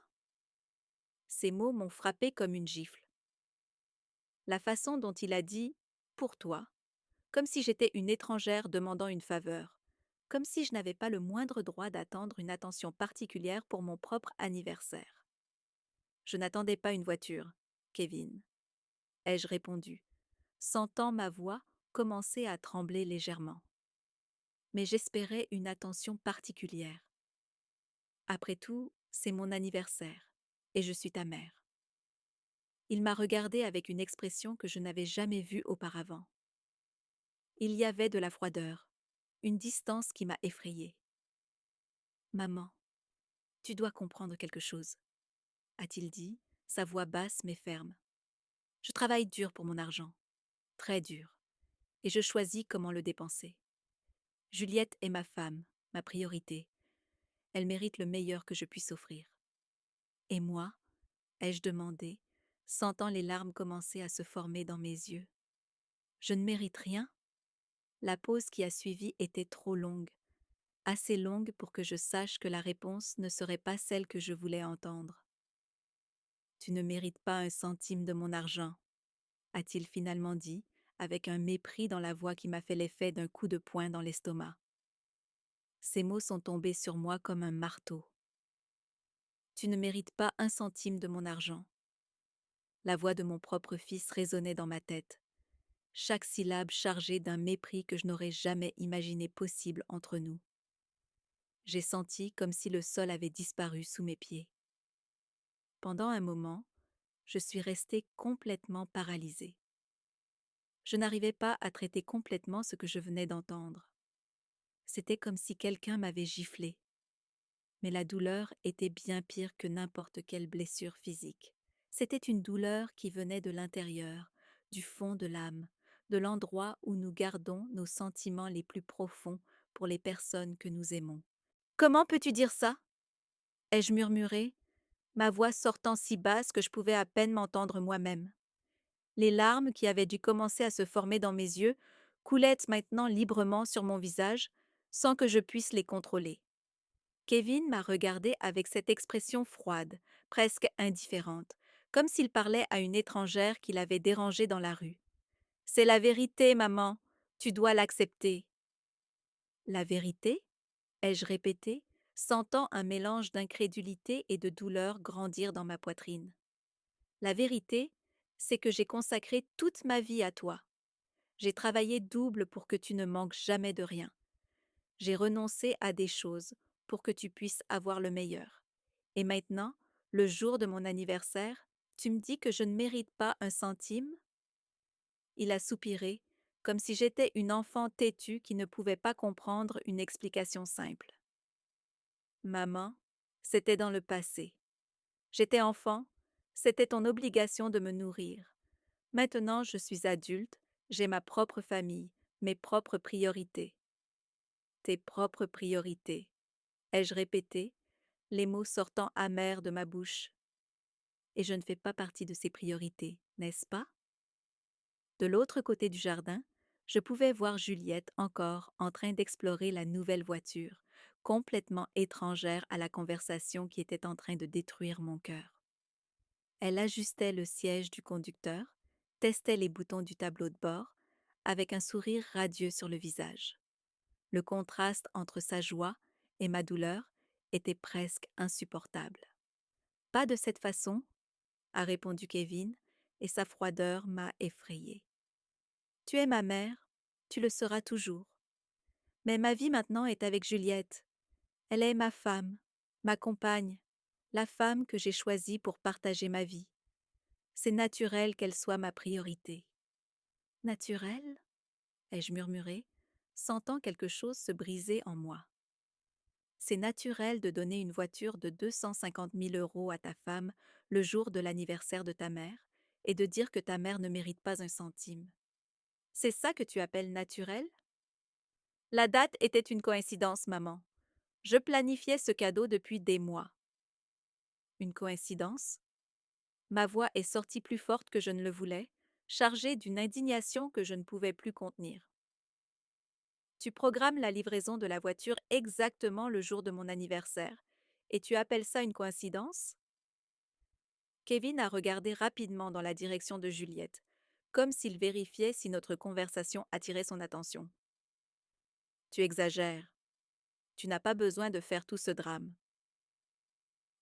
Ces mots m'ont frappé comme une gifle. La façon dont il a dit pour toi, comme si j'étais une étrangère demandant une faveur, comme si je n'avais pas le moindre droit d'attendre une attention particulière pour mon propre anniversaire. Je n'attendais pas une voiture, Kevin, ai-je répondu, sentant ma voix commencer à trembler légèrement. Mais j'espérais une attention particulière. Après tout, c'est mon anniversaire, et je suis ta mère. Il m'a regardée avec une expression que je n'avais jamais vue auparavant. Il y avait de la froideur, une distance qui m'a effrayée. Maman, tu dois comprendre quelque chose, a-t-il dit, sa voix basse mais ferme. Je travaille dur pour mon argent, très dur, et je choisis comment le dépenser. Juliette est ma femme, ma priorité. Elle mérite le meilleur que je puisse offrir. Et moi, ai-je demandé, sentant les larmes commencer à se former dans mes yeux. Je ne mérite rien? La pause qui a suivi était trop longue, assez longue pour que je sache que la réponse ne serait pas celle que je voulais entendre. Tu ne mérites pas un centime de mon argent, a-t-il finalement dit, avec un mépris dans la voix qui m'a fait l'effet d'un coup de poing dans l'estomac. Ces mots sont tombés sur moi comme un marteau. Tu ne mérites pas un centime de mon argent. La voix de mon propre fils résonnait dans ma tête, chaque syllabe chargée d'un mépris que je n'aurais jamais imaginé possible entre nous. J'ai senti comme si le sol avait disparu sous mes pieds. Pendant un moment, je suis restée complètement paralysée. Je n'arrivais pas à traiter complètement ce que je venais d'entendre. C'était comme si quelqu'un m'avait giflé. Mais la douleur était bien pire que n'importe quelle blessure physique. C'était une douleur qui venait de l'intérieur, du fond de l'âme, de l'endroit où nous gardons nos sentiments les plus profonds pour les personnes que nous aimons. Comment peux-tu dire ça? Ai-je murmuré, ma voix sortant si basse que je pouvais à peine m'entendre moi-même. Les larmes qui avaient dû commencer à se former dans mes yeux coulaient maintenant librement sur mon visage, sans que je puisse les contrôler. Kevin m'a regardée avec cette expression froide, presque indifférente, comme s'il parlait à une étrangère qui l'avait dérangé dans la rue. C'est la vérité, maman. Tu dois l'accepter. La vérité? Ai-je répété, sentant un mélange d'incrédulité et de douleur grandir dans ma poitrine. La vérité, c'est que j'ai consacré toute ma vie à toi. J'ai travaillé double pour que tu ne manques jamais de rien. J'ai renoncé à des choses pour que tu puisses avoir le meilleur. Et maintenant, le jour de mon anniversaire, tu me dis que je ne mérite pas un centime? Il a soupiré, comme si j'étais une enfant têtue qui ne pouvait pas comprendre une explication simple. Maman, c'était dans le passé. J'étais enfant, c'était ton obligation de me nourrir. Maintenant, je suis adulte, j'ai ma propre famille, mes propres priorités. Tes propres priorités, ai-je répété, les mots sortant amers de ma bouche. Et je ne fais pas partie de ces priorités, n'est-ce pas? De l'autre côté du jardin, je pouvais voir Juliette encore en train d'explorer la nouvelle voiture, complètement étrangère à la conversation qui était en train de détruire mon cœur. Elle ajustait le siège du conducteur, testait les boutons du tableau de bord, avec un sourire radieux sur le visage. Le contraste entre sa joie et ma douleur était presque insupportable. Pas de cette façon, a répondu Kevin, et sa froideur m'a effrayée. Tu es ma mère, tu le seras toujours. Mais ma vie maintenant est avec Juliette. Elle est ma femme, ma compagne, la femme que j'ai choisie pour partager ma vie. C'est naturel qu'elle soit ma priorité. Naturel? Ai-je murmuré, sentant quelque chose se briser en moi. C'est naturel de donner une voiture de 250 000 euros à ta femme le jour de l'anniversaire de ta mère et de dire que ta mère ne mérite pas un centime. C'est ça que tu appelles naturel? La date était une coïncidence, maman. Je planifiais ce cadeau depuis des mois. Une coïncidence? Ma voix est sortie plus forte que je ne le voulais, chargée d'une indignation que je ne pouvais plus contenir. Tu programmes la livraison de la voiture exactement le jour de mon anniversaire, et tu appelles ça une coïncidence? Kevin a regardé rapidement dans la direction de Juliette, comme s'il vérifiait si notre conversation attirait son attention. Tu exagères. Tu n'as pas besoin de faire tout ce drame.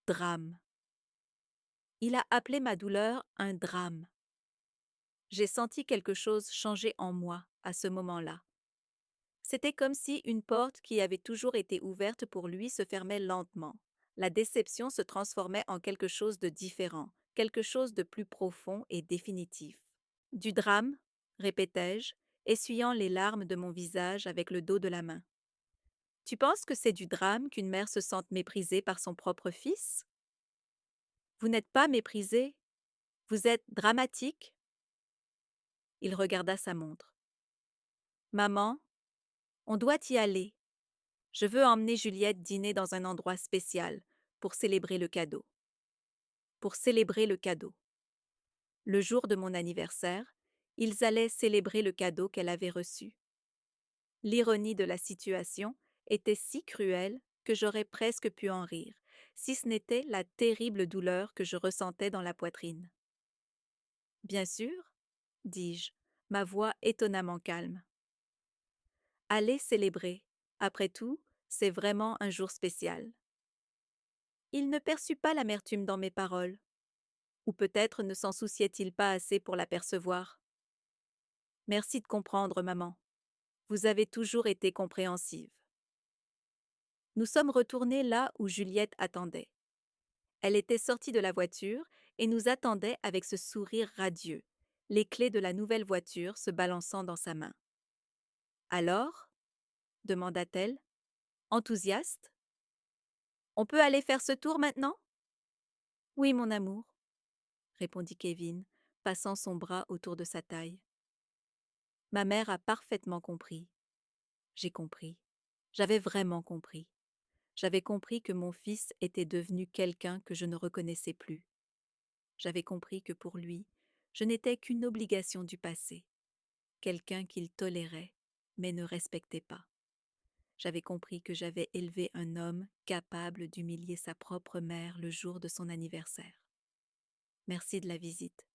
Drame. Il a appelé ma douleur un drame. J'ai senti quelque chose changer en moi à ce moment-là. C'était comme si une porte qui avait toujours été ouverte pour lui se fermait lentement. La déception se transformait en quelque chose de différent, quelque chose de plus profond et définitif. Du drame, répétai-je, essuyant les larmes de mon visage avec le dos de la main. Tu penses que c'est du drame qu'une mère se sente méprisée par son propre fils? Vous n'êtes pas méprisé, vous êtes dramatique. Il regarda sa montre. Maman, on doit y aller. Je veux emmener Juliette dîner dans un endroit spécial pour célébrer le cadeau. Pour célébrer le cadeau. Le jour de mon anniversaire, ils allaient célébrer le cadeau qu'elle avait reçu. L'ironie de la situation était si cruelle que j'aurais presque pu en rire, si ce n'était la terrible douleur que je ressentais dans la poitrine. Bien sûr, dis-je, ma voix étonnamment calme. Allez célébrer. Après tout, c'est vraiment un jour spécial. Il ne perçut pas l'amertume dans mes paroles. Ou peut-être ne s'en souciait-il pas assez pour l'apercevoir. Merci de comprendre, maman. Vous avez toujours été compréhensive. Nous sommes retournés là où Juliette attendait. Elle était sortie de la voiture et nous attendait avec ce sourire radieux, les clés de la nouvelle voiture se balançant dans sa main. Alors? Demanda-t-elle, enthousiaste. On peut aller faire ce tour maintenant? Oui, mon amour, répondit Kevin, passant son bras autour de sa taille. Ma mère a parfaitement compris. J'ai compris. J'avais vraiment compris. J'avais compris que mon fils était devenu quelqu'un que je ne reconnaissais plus. J'avais compris que pour lui, je n'étais qu'une obligation du passé, quelqu'un qu'il tolérait, mais ne respectait pas. J'avais compris que j'avais élevé un homme capable d'humilier sa propre mère le jour de son anniversaire. Merci de la visite,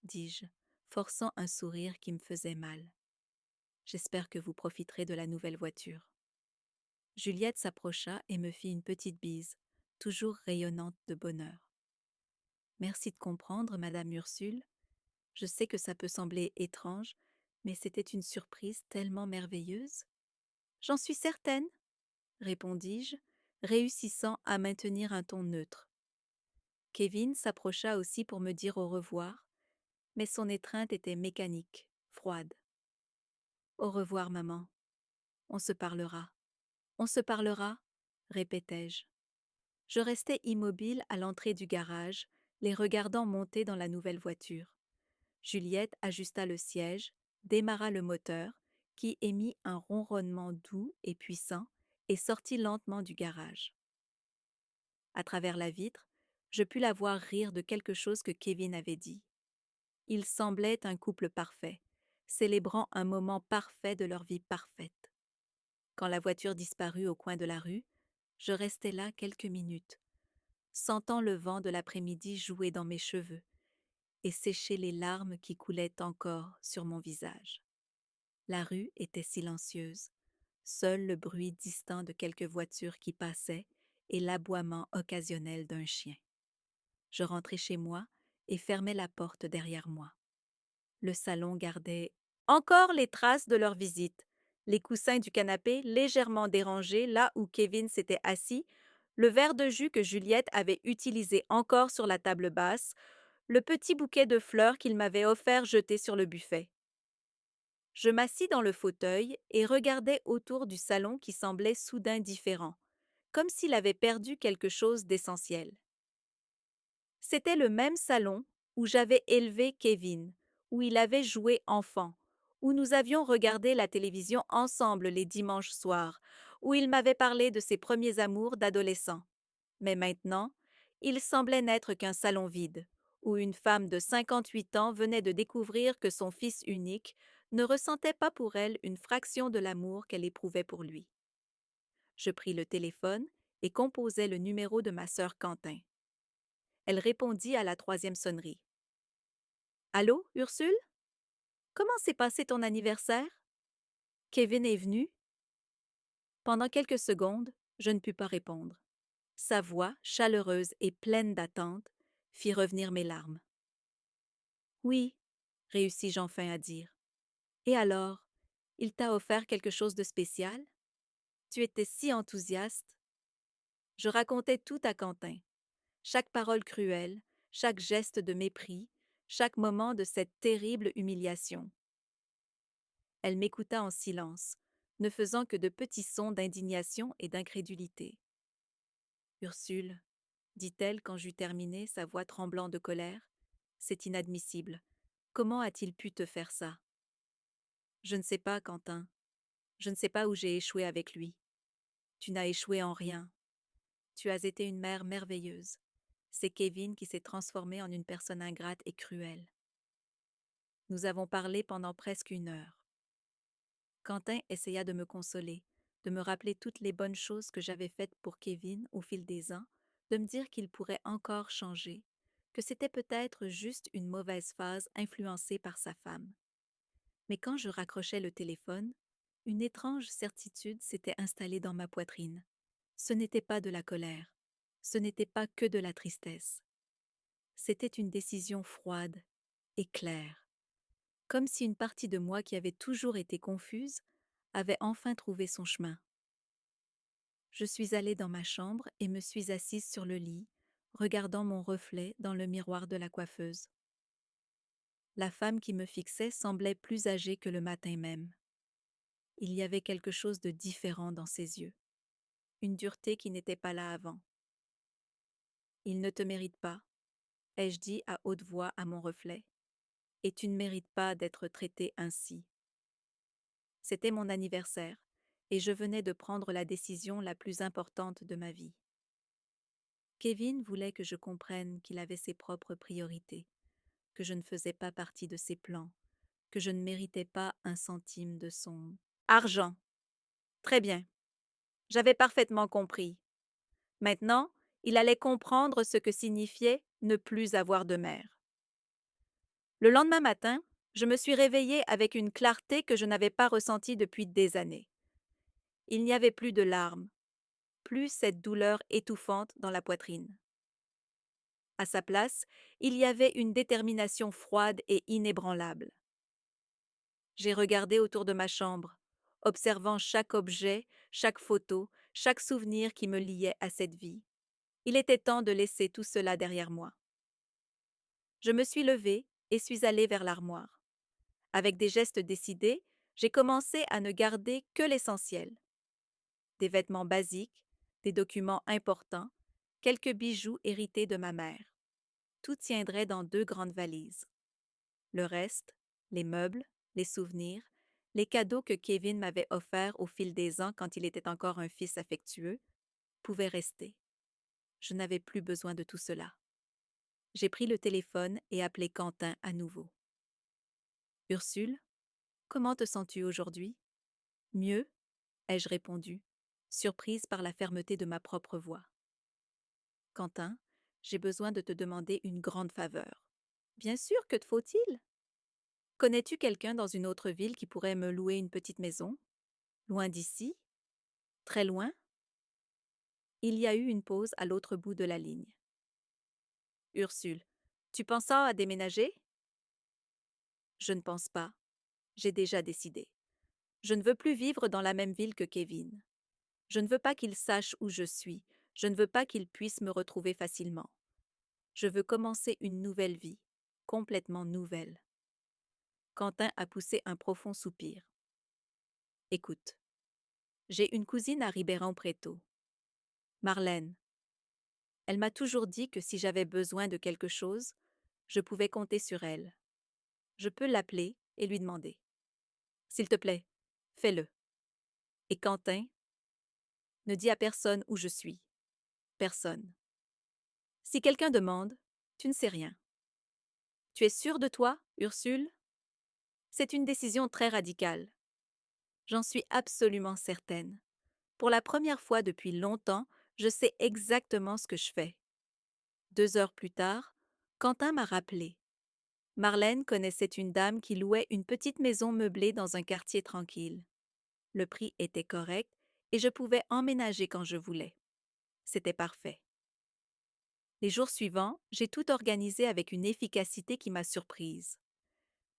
dis-je, forçant un sourire qui me faisait mal. J'espère que vous profiterez de la nouvelle voiture. Juliette s'approcha et me fit une petite bise, toujours rayonnante de bonheur. Merci de comprendre, Madame Ursule. Je sais que ça peut sembler étrange, mais c'était une surprise tellement merveilleuse. J'en suis certaine, répondis-je, réussissant à maintenir un ton neutre. Kevin s'approcha aussi pour me dire au revoir, mais son étreinte était mécanique, froide. Au revoir, maman. On se parlera. On se parlera, répétai-je. Je restai immobile à l'entrée du garage, les regardant monter dans la nouvelle voiture. Juliette ajusta le siège, démarra le moteur, qui émit un ronronnement doux et puissant, et sortit lentement du garage. À travers la vitre, je pus la voir rire de quelque chose que Kevin avait dit. Ils semblaient un couple parfait, célébrant un moment parfait de leur vie parfaite. Quand la voiture disparut au coin de la rue, je restai là quelques minutes, sentant le vent de l'après-midi jouer dans mes cheveux et sécher les larmes qui coulaient encore sur mon visage. La rue était silencieuse, seul le bruit distant de quelques voitures qui passaient et l'aboiement occasionnel d'un chien. Je rentrai chez moi et fermai la porte derrière moi. Le salon gardait encore les traces de leur visite, les coussins du canapé légèrement dérangés là où Kevin s'était assis, le verre de jus que Juliette avait utilisé encore sur la table basse, le petit bouquet de fleurs qu'il m'avait offert jeté sur le buffet. Je m'assis dans le fauteuil et regardai autour du salon qui semblait soudain différent, comme s'il avait perdu quelque chose d'essentiel. C'était le même salon où j'avais élevé Kevin, où il avait joué enfant, où nous avions regardé la télévision ensemble les dimanches soirs, où il m'avait parlé de ses premiers amours d'adolescent. Mais maintenant, il semblait n'être qu'un salon vide, où une femme de 58 ans venait de découvrir que son fils unique ne ressentait pas pour elle une fraction de l'amour qu'elle éprouvait pour lui. Je pris le téléphone et composai le numéro de ma sœur Quentin. Elle répondit à la troisième sonnerie. Allô, Ursule? Comment s'est passé ton anniversaire? Kevin est venu? Pendant quelques secondes, je ne pus pas répondre. Sa voix, chaleureuse et pleine d'attente, fit revenir mes larmes. Oui, réussis-je enfin à dire. Et alors, il t'a offert quelque chose de spécial? Tu étais si enthousiaste. Je racontais tout à Quentin, chaque parole cruelle, chaque geste de mépris, chaque moment de cette terrible humiliation. Elle m'écouta en silence, ne faisant que de petits sons d'indignation et d'incrédulité. Ursule, dit-elle quand j'eus terminé, sa voix tremblant de colère, c'est inadmissible. Comment a-t-il pu te faire ça? Je ne sais pas, Quentin. Je ne sais pas où j'ai échoué avec lui. Tu n'as échoué en rien. Tu as été une mère merveilleuse. C'est Kevin qui s'est transformé en une personne ingrate et cruelle. Nous avons parlé pendant presque 1 heure. Quentin essaya de me consoler, de me rappeler toutes les bonnes choses que j'avais faites pour Kevin au fil des ans, de me dire qu'il pourrait encore changer, que c'était peut-être juste une mauvaise phase influencée par sa femme. Mais quand je raccrochais le téléphone, une étrange certitude s'était installée dans ma poitrine. Ce n'était pas de la colère, ce n'était pas que de la tristesse. C'était une décision froide et claire, comme si une partie de moi qui avait toujours été confuse avait enfin trouvé son chemin. Je suis allée dans ma chambre et me suis assise sur le lit, regardant mon reflet dans le miroir de la coiffeuse. La femme qui me fixait semblait plus âgée que le matin même. Il y avait quelque chose de différent dans ses yeux, une dureté qui n'était pas là avant. Il ne te mérite pas, ai-je dit à haute voix à mon reflet, et tu ne mérites pas d'être traité ainsi. C'était mon anniversaire, et je venais de prendre la décision la plus importante de ma vie. Kevin voulait que je comprenne qu'il avait ses propres priorités, que je ne faisais pas partie de ses plans, que je ne méritais pas un centime de son argent. Très bien, j'avais parfaitement compris. Maintenant, il allait comprendre ce que signifiait ne plus avoir de mère. Le lendemain matin, je me suis réveillée avec une clarté que je n'avais pas ressentie depuis des années. Il n'y avait plus de larmes, plus cette douleur étouffante dans la poitrine. À sa place, il y avait une détermination froide et inébranlable. J'ai regardé autour de ma chambre, observant chaque objet, chaque photo, chaque souvenir qui me liait à cette vie. Il était temps de laisser tout cela derrière moi. Je me suis levée et suis allée vers l'armoire. Avec des gestes décidés, J'ai commencé à ne garder que l'essentiel, des vêtements basiques, des documents importants, quelques bijoux hérités de ma mère. Tout tiendrait dans 2 grandes valises. Le reste, les meubles, les souvenirs, les cadeaux que Kevin m'avait offerts au fil des ans quand il était encore un fils affectueux, pouvaient rester. Je n'avais plus besoin de tout cela. J'ai pris le téléphone et appelé Quentin à nouveau. Ursule, comment te sens-tu aujourd'hui? Mieux, ai-je répondu, surprise par la fermeté de ma propre voix. Quentin, j'ai besoin de te demander une grande faveur. Bien sûr, que te faut-il? Connais-tu quelqu'un dans une autre ville qui pourrait me louer une petite maison? Loin d'ici? Très loin? Il y a eu une pause à l'autre bout de la ligne. Ursule, tu penses à déménager? Je ne pense pas. J'ai déjà décidé. Je ne veux plus vivre dans la même ville que Kevin. Je ne veux pas qu'il sache où je suis. Je ne veux pas qu'il puisse me retrouver facilement. Je veux commencer une nouvelle vie, complètement nouvelle. Quentin a poussé un profond soupir. Écoute, j'ai une cousine à Ribeirão-Preto, Marlène. Elle m'a toujours dit que si j'avais besoin de quelque chose, je pouvais compter sur elle. Je peux l'appeler et lui demander. S'il te plaît, fais-le. Et Quentin, ne dis à personne où je suis. Personne. Si quelqu'un demande, tu ne sais rien. Tu es sûre de toi, Ursule? C'est une décision très radicale. J'en suis absolument certaine. Pour la première fois depuis longtemps, je sais exactement ce que je fais. 2 heures plus tard, Quentin m'a rappelé. Marlène connaissait une dame qui louait une petite maison meublée dans un quartier tranquille. Le prix était correct et je pouvais emménager quand je voulais. C'était parfait. Les jours suivants, j'ai tout organisé avec une efficacité qui m'a surprise.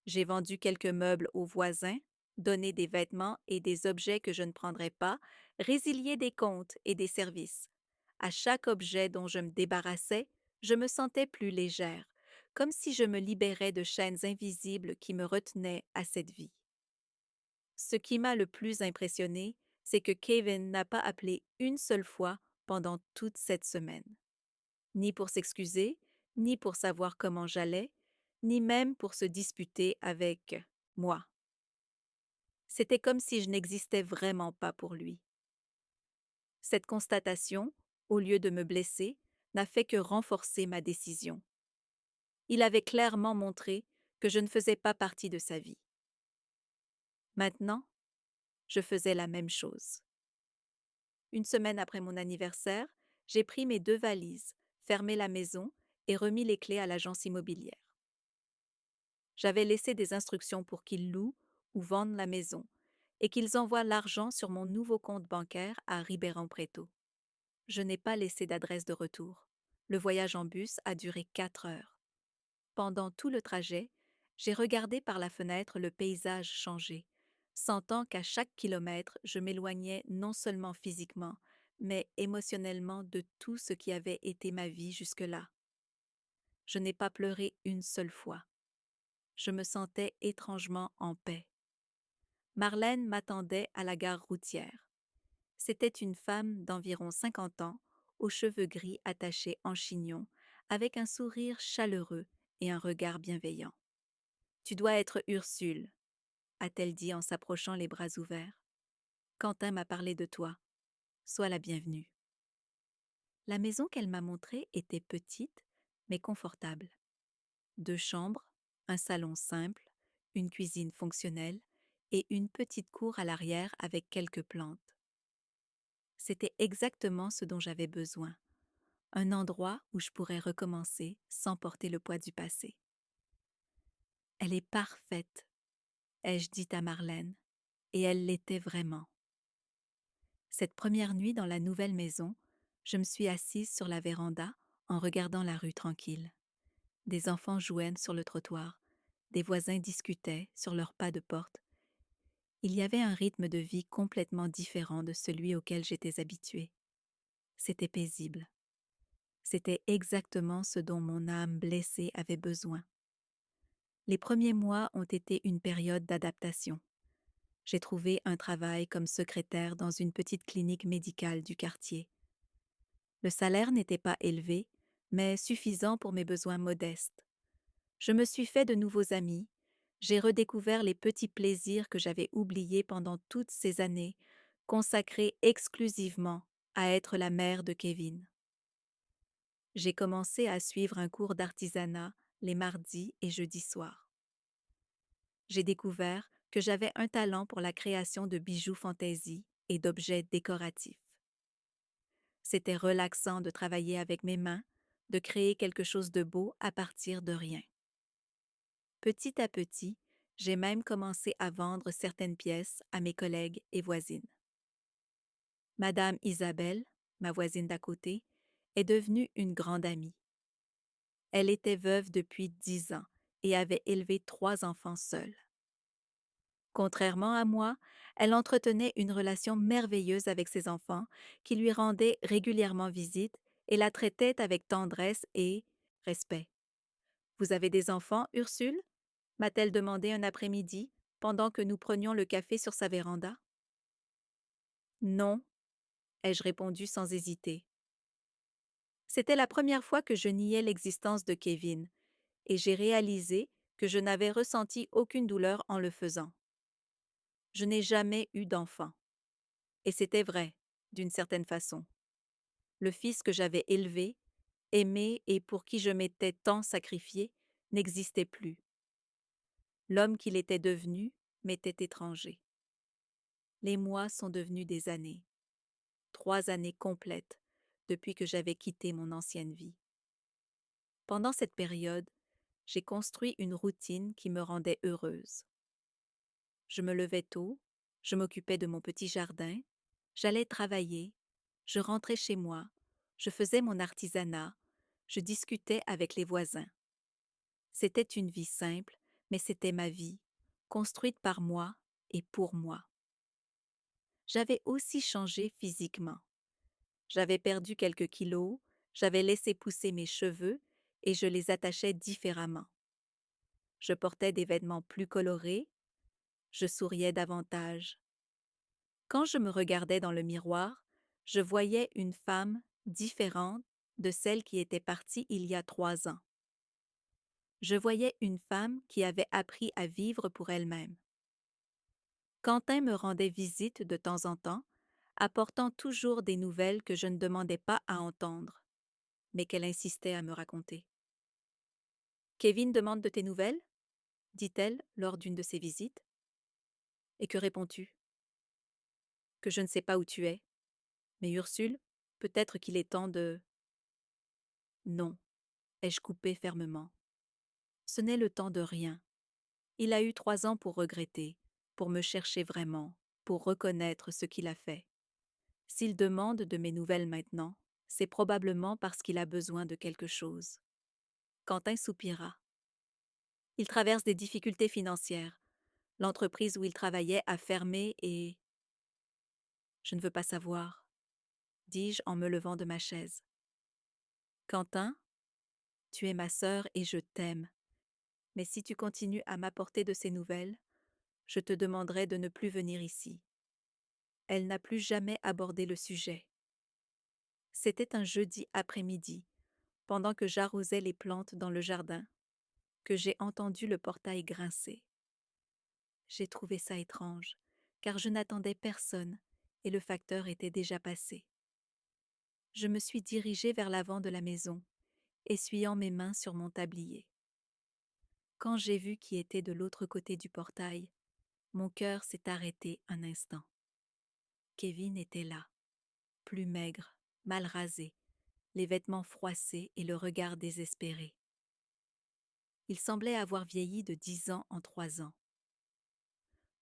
J'ai vendu quelques meubles aux voisins, donné des vêtements et des objets que je ne prendrais pas, résilié des comptes et des services. À chaque objet dont je me débarrassais, je me sentais plus légère, comme si je me libérais de chaînes invisibles qui me retenaient à cette vie. Ce qui m'a le plus impressionné, c'est que Kevin n'a pas appelé une seule fois pendant toute cette semaine. Ni pour s'excuser, ni pour savoir comment j'allais, ni même pour se disputer avec moi. C'était comme si je n'existais vraiment pas pour lui. Cette constatation, au lieu de me blesser, n'a fait que renforcer ma décision. Il avait clairement montré que je ne faisais pas partie de sa vie. Maintenant, je faisais la même chose. Une semaine après mon anniversaire, j'ai pris mes 2 valises, fermé la maison et remis les clés à l'agence immobilière. J'avais laissé des instructions pour qu'ils louent ou vendent la maison et qu'ils envoient l'argent sur mon nouveau compte bancaire à Ribeirão Preto. Je n'ai pas laissé d'adresse de retour. Le voyage en bus a duré 4 heures. Pendant tout le trajet, j'ai regardé par la fenêtre le paysage changer, sentant qu'à chaque kilomètre, je m'éloignais non seulement physiquement, mais émotionnellement de tout ce qui avait été ma vie jusque-là. Je n'ai pas pleuré une seule fois. Je me sentais étrangement en paix. Marlène m'attendait à la gare routière. C'était une femme d'environ 50 ans, aux cheveux gris attachés en chignon, avec un sourire chaleureux et un regard bienveillant. « Tu dois être Ursule », a-t-elle dit en s'approchant les bras ouverts. « Quentin m'a parlé de toi. Sois la bienvenue. » La maison qu'elle m'a montrée était petite, mais confortable. 2 chambres, un salon simple, une cuisine fonctionnelle et une petite cour à l'arrière avec quelques plantes. C'était exactement ce dont j'avais besoin, un endroit où je pourrais recommencer sans porter le poids du passé. « Elle est parfaite », ai-je dit à Marlène, et elle l'était vraiment. Cette première nuit dans la nouvelle maison, je me suis assise sur la véranda en regardant la rue tranquille. Des enfants jouaient sur le trottoir, des voisins discutaient sur leurs pas de porte. Il y avait un rythme de vie complètement différent de celui auquel j'étais habituée. C'était paisible. C'était exactement ce dont mon âme blessée avait besoin. Les premiers mois ont été une période d'adaptation. J'ai trouvé un travail comme secrétaire dans une petite clinique médicale du quartier. Le salaire n'était pas élevé, mais suffisant pour mes besoins modestes. Je me suis fait de nouveaux amis, j'ai redécouvert les petits plaisirs que j'avais oubliés pendant toutes ces années, consacrées exclusivement à être la mère de Kevin. J'ai commencé à suivre un cours d'artisanat les mardis et jeudis soirs. J'ai découvert que j'avais un talent pour la création de bijoux fantaisie et d'objets décoratifs. C'était relaxant de travailler avec mes mains, de créer quelque chose de beau à partir de rien. Petit à petit, j'ai même commencé à vendre certaines pièces à mes collègues et voisines. Madame Isabelle, ma voisine d'à côté, est devenue une grande amie. Elle était veuve depuis 10 ans et avait élevé 3 enfants seule. Contrairement à moi, elle entretenait une relation merveilleuse avec ses enfants, qui lui rendaient régulièrement visite et la traitaient avec tendresse et respect. Vous avez des enfants, Ursule? M'a-t-elle demandé un après-midi, pendant que nous prenions le café sur sa véranda. Non, ai-je répondu sans hésiter. C'était la première fois que je niais l'existence de Kevin, et j'ai réalisé que je n'avais ressenti aucune douleur en le faisant. Je n'ai jamais eu d'enfant. Et c'était vrai, d'une certaine façon. Le fils que j'avais élevé, aimé et pour qui je m'étais tant sacrifié, n'existait plus. L'homme qu'il était devenu m'était étranger. Les mois sont devenus des années. 3 années complètes depuis que j'avais quitté mon ancienne vie. Pendant cette période, j'ai construit une routine qui me rendait heureuse. Je me levais tôt, je m'occupais de mon petit jardin, j'allais travailler, je rentrais chez moi, je faisais mon artisanat, je discutais avec les voisins. C'était une vie simple, mais c'était ma vie, construite par moi et pour moi. J'avais aussi changé physiquement. J'avais perdu quelques kilos, j'avais laissé pousser mes cheveux et je les attachais différemment. Je portais des vêtements plus colorés, je souriais davantage. Quand je me regardais dans le miroir, je voyais une femme différente de celle qui était partie il y a 3 ans. Je voyais une femme qui avait appris à vivre pour elle-même. Quentin me rendait visite de temps en temps, apportant toujours des nouvelles que je ne demandais pas à entendre, mais qu'elle insistait à me raconter. Kevin demande de tes nouvelles, dit-elle lors d'une de ses visites. Et que réponds-tu? Que je ne sais pas où tu es. Mais Ursule, peut-être qu'il est temps de... Non, ai-je coupé fermement. Ce n'est le temps de rien. Il a eu 3 ans pour regretter, pour me chercher vraiment, pour reconnaître ce qu'il a fait. S'il demande de mes nouvelles maintenant, c'est probablement parce qu'il a besoin de quelque chose. Quentin soupira. Il traverse des difficultés financières. L'entreprise où il travaillait a fermé et... Je ne veux pas savoir, dis-je en me levant de ma chaise. Quentin, tu es ma sœur et je t'aime. Mais si tu continues à m'apporter de ces nouvelles, je te demanderai de ne plus venir ici. Elle n'a plus jamais abordé le sujet. C'était un jeudi après-midi, pendant que j'arrosais les plantes dans le jardin, que j'ai entendu le portail grincer. J'ai trouvé ça étrange, car je n'attendais personne et le facteur était déjà passé. Je me suis dirigée vers l'avant de la maison, essuyant mes mains sur mon tablier. Quand j'ai vu qui était de l'autre côté du portail, mon cœur s'est arrêté un instant. Kevin était là, plus maigre, mal rasé, les vêtements froissés et le regard désespéré. Il semblait avoir vieilli de 10 ans en 3 ans.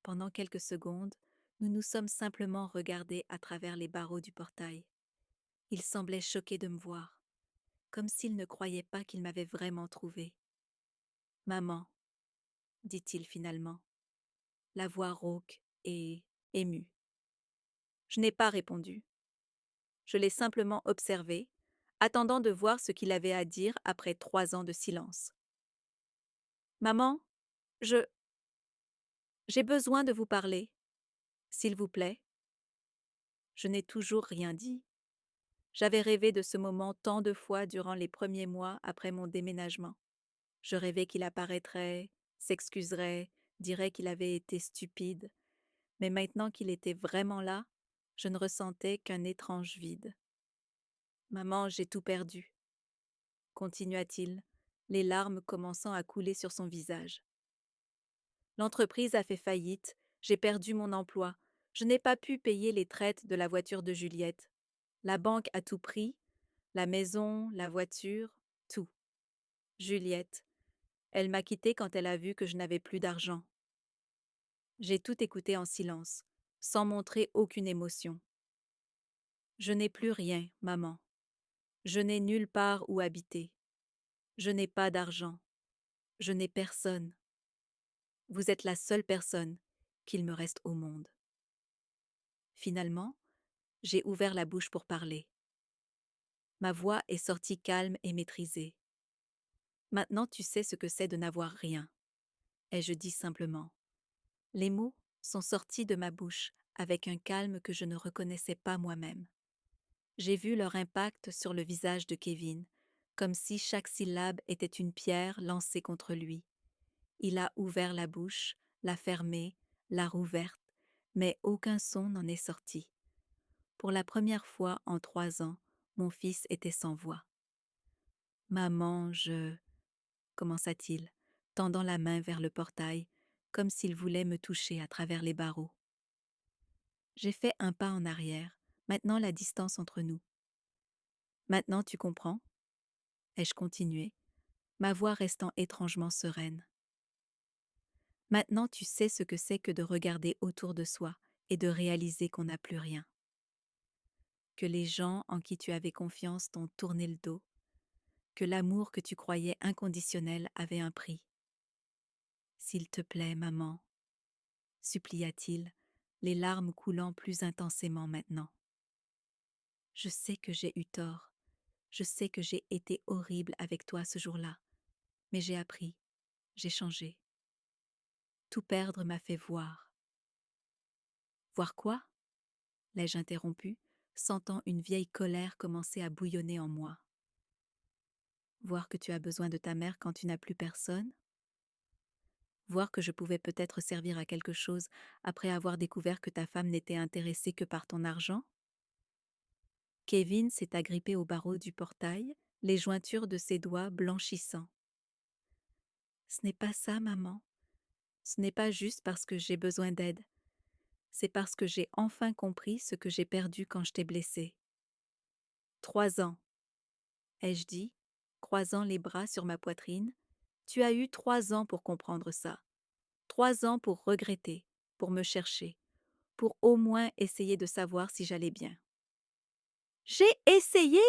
Pendant quelques secondes, nous nous sommes simplement regardés à travers les barreaux du portail. Il semblait choqué de me voir, comme s'il ne croyait pas qu'il m'avait vraiment trouvée. « Maman, dit-il finalement, la voix rauque et émue. Je n'ai pas répondu. Je l'ai simplement observé, attendant de voir ce qu'il avait à dire après 3 ans de silence. « Maman, j'ai besoin de vous parler. S'il vous plaît. Je n'ai toujours rien dit. J'avais rêvé de ce moment tant de fois durant les premiers mois après mon déménagement. Je rêvais qu'il apparaîtrait, s'excuserait, dirait qu'il avait été stupide, mais maintenant qu'il était vraiment là, je ne ressentais qu'un étrange vide. Maman, j'ai tout perdu, continua-t-il, les larmes commençant à couler sur son visage. L'entreprise a fait faillite, j'ai perdu mon emploi, je n'ai pas pu payer les traites de la voiture de Juliette. La banque a tout pris, la maison, la voiture, tout. Juliette, elle m'a quittée quand elle a vu que je n'avais plus d'argent. J'ai tout écouté en silence, sans montrer aucune émotion. Je n'ai plus rien, maman. Je n'ai nulle part où habiter. Je n'ai pas d'argent. Je n'ai personne. Vous êtes la seule personne qu'il me reste au monde. Finalement, j'ai ouvert la bouche pour parler. Ma voix est sortie calme et maîtrisée. Maintenant tu sais ce que c'est de n'avoir rien. Ai-je dit simplement. Les mots sont sortis de ma bouche avec un calme que je ne reconnaissais pas moi-même. J'ai vu leur impact sur le visage de Kevin, comme si chaque syllabe était une pierre lancée contre lui. Il a ouvert la bouche, l'a fermée, l'a rouverte, mais aucun son n'en est sorti. Pour la première fois en 3 ans, mon fils était sans voix. Maman, commença-t-il, tendant la main vers le portail, comme s'il voulait me toucher à travers les barreaux. J'ai fait un pas en arrière, maintenant la distance entre nous. Maintenant tu comprends? Ai-je continué, ma voix restant étrangement sereine. Maintenant tu sais ce que c'est que de regarder autour de soi et de réaliser qu'on n'a plus rien. Que les gens en qui tu avais confiance t'ont tourné le dos, que l'amour que tu croyais inconditionnel avait un prix. S'il te plaît, maman, supplia-t-il, les larmes coulant plus intensément maintenant. Je sais que j'ai eu tort, je sais que j'ai été horrible avec toi ce jour-là, mais j'ai appris, j'ai changé. Tout perdre m'a fait voir. Voir quoi? L'ai-je interrompu, sentant une vieille colère commencer à bouillonner en moi. Voir que tu as besoin de ta mère quand tu n'as plus personne? Voir que je pouvais peut-être servir à quelque chose après avoir découvert que ta femme n'était intéressée que par ton argent? Kevin s'est agrippé au barreau du portail, les jointures de ses doigts blanchissant. Ce n'est pas ça, maman. Ce n'est pas juste parce que j'ai besoin d'aide. C'est parce que j'ai enfin compris ce que j'ai perdu quand je t'ai blessée. 3 ans, ai-je dit, croisant les bras sur ma poitrine. Tu as eu 3 ans pour comprendre ça. 3 ans pour regretter, pour me chercher, pour au moins essayer de savoir si j'allais bien. J'ai essayé,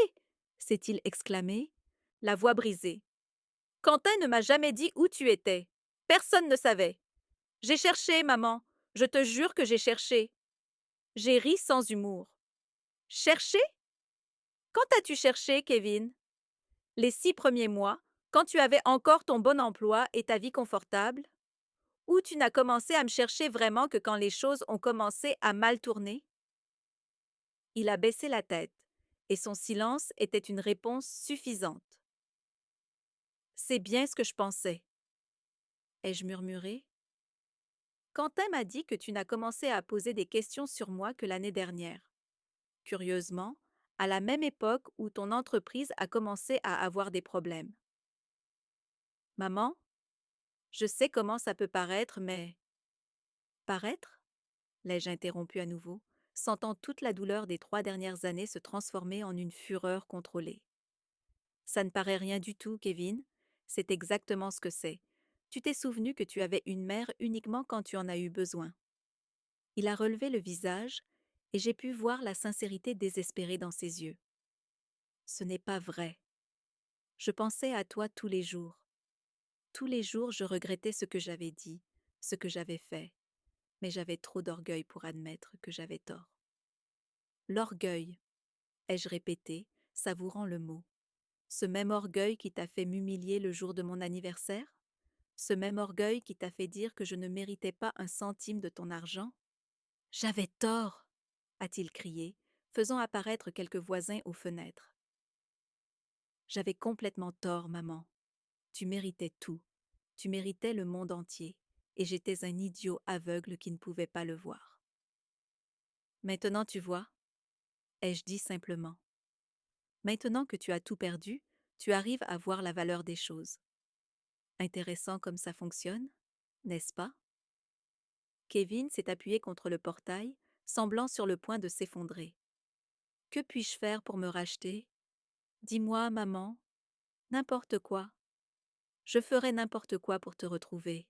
s'est-il exclamé, la voix brisée. Quentin ne m'a jamais dit où tu étais. Personne ne savait. J'ai cherché, maman. Je te jure que j'ai cherché. J'ai ri sans humour. Cherché? Quand as-tu cherché, Kevin? Les 6 premiers mois, quand tu avais encore ton bon emploi et ta vie confortable? Ou tu n'as commencé à me chercher vraiment que quand les choses ont commencé à mal tourner? Il a baissé la tête, et son silence était une réponse suffisante. C'est bien ce que je pensais. Ai-je murmuré? Quentin m'a dit que tu n'as commencé à poser des questions sur moi que l'année dernière. Curieusement, à la même époque où ton entreprise a commencé à avoir des problèmes. Maman, je sais comment ça peut paraître, mais... Paraître? L'ai-je interrompu à nouveau, sentant toute la douleur des 3 dernières années se transformer en une fureur contrôlée. Ça ne paraît rien du tout, Kevin. C'est exactement ce que c'est. Tu t'es souvenu que tu avais une mère uniquement quand tu en as eu besoin. Il a relevé le visage, et j'ai pu voir la sincérité désespérée dans ses yeux. Ce n'est pas vrai. Je pensais à toi tous les jours. Tous les jours, je regrettais ce que j'avais dit, ce que j'avais fait, mais j'avais trop d'orgueil pour admettre que j'avais tort. L'orgueil, ai-je répété, savourant le mot. Ce même orgueil qui t'a fait m'humilier le jour de mon anniversaire? Ce même orgueil qui t'a fait dire que je ne méritais pas un centime de ton argent? J'avais tort, a-t-il crié, faisant apparaître quelques voisins aux fenêtres. J'avais complètement tort, maman. Tu méritais tout. Tu méritais le monde entier, et j'étais un idiot aveugle qui ne pouvait pas le voir. Maintenant tu vois, ai-je dit simplement. Maintenant que tu as tout perdu, tu arrives à voir la valeur des choses. Intéressant comme ça fonctionne, n'est-ce pas? Kevin s'est appuyé contre le portail, semblant sur le point de s'effondrer. Que puis-je faire pour me racheter? Dis-moi, maman, n'importe quoi. Je ferai n'importe quoi pour te retrouver.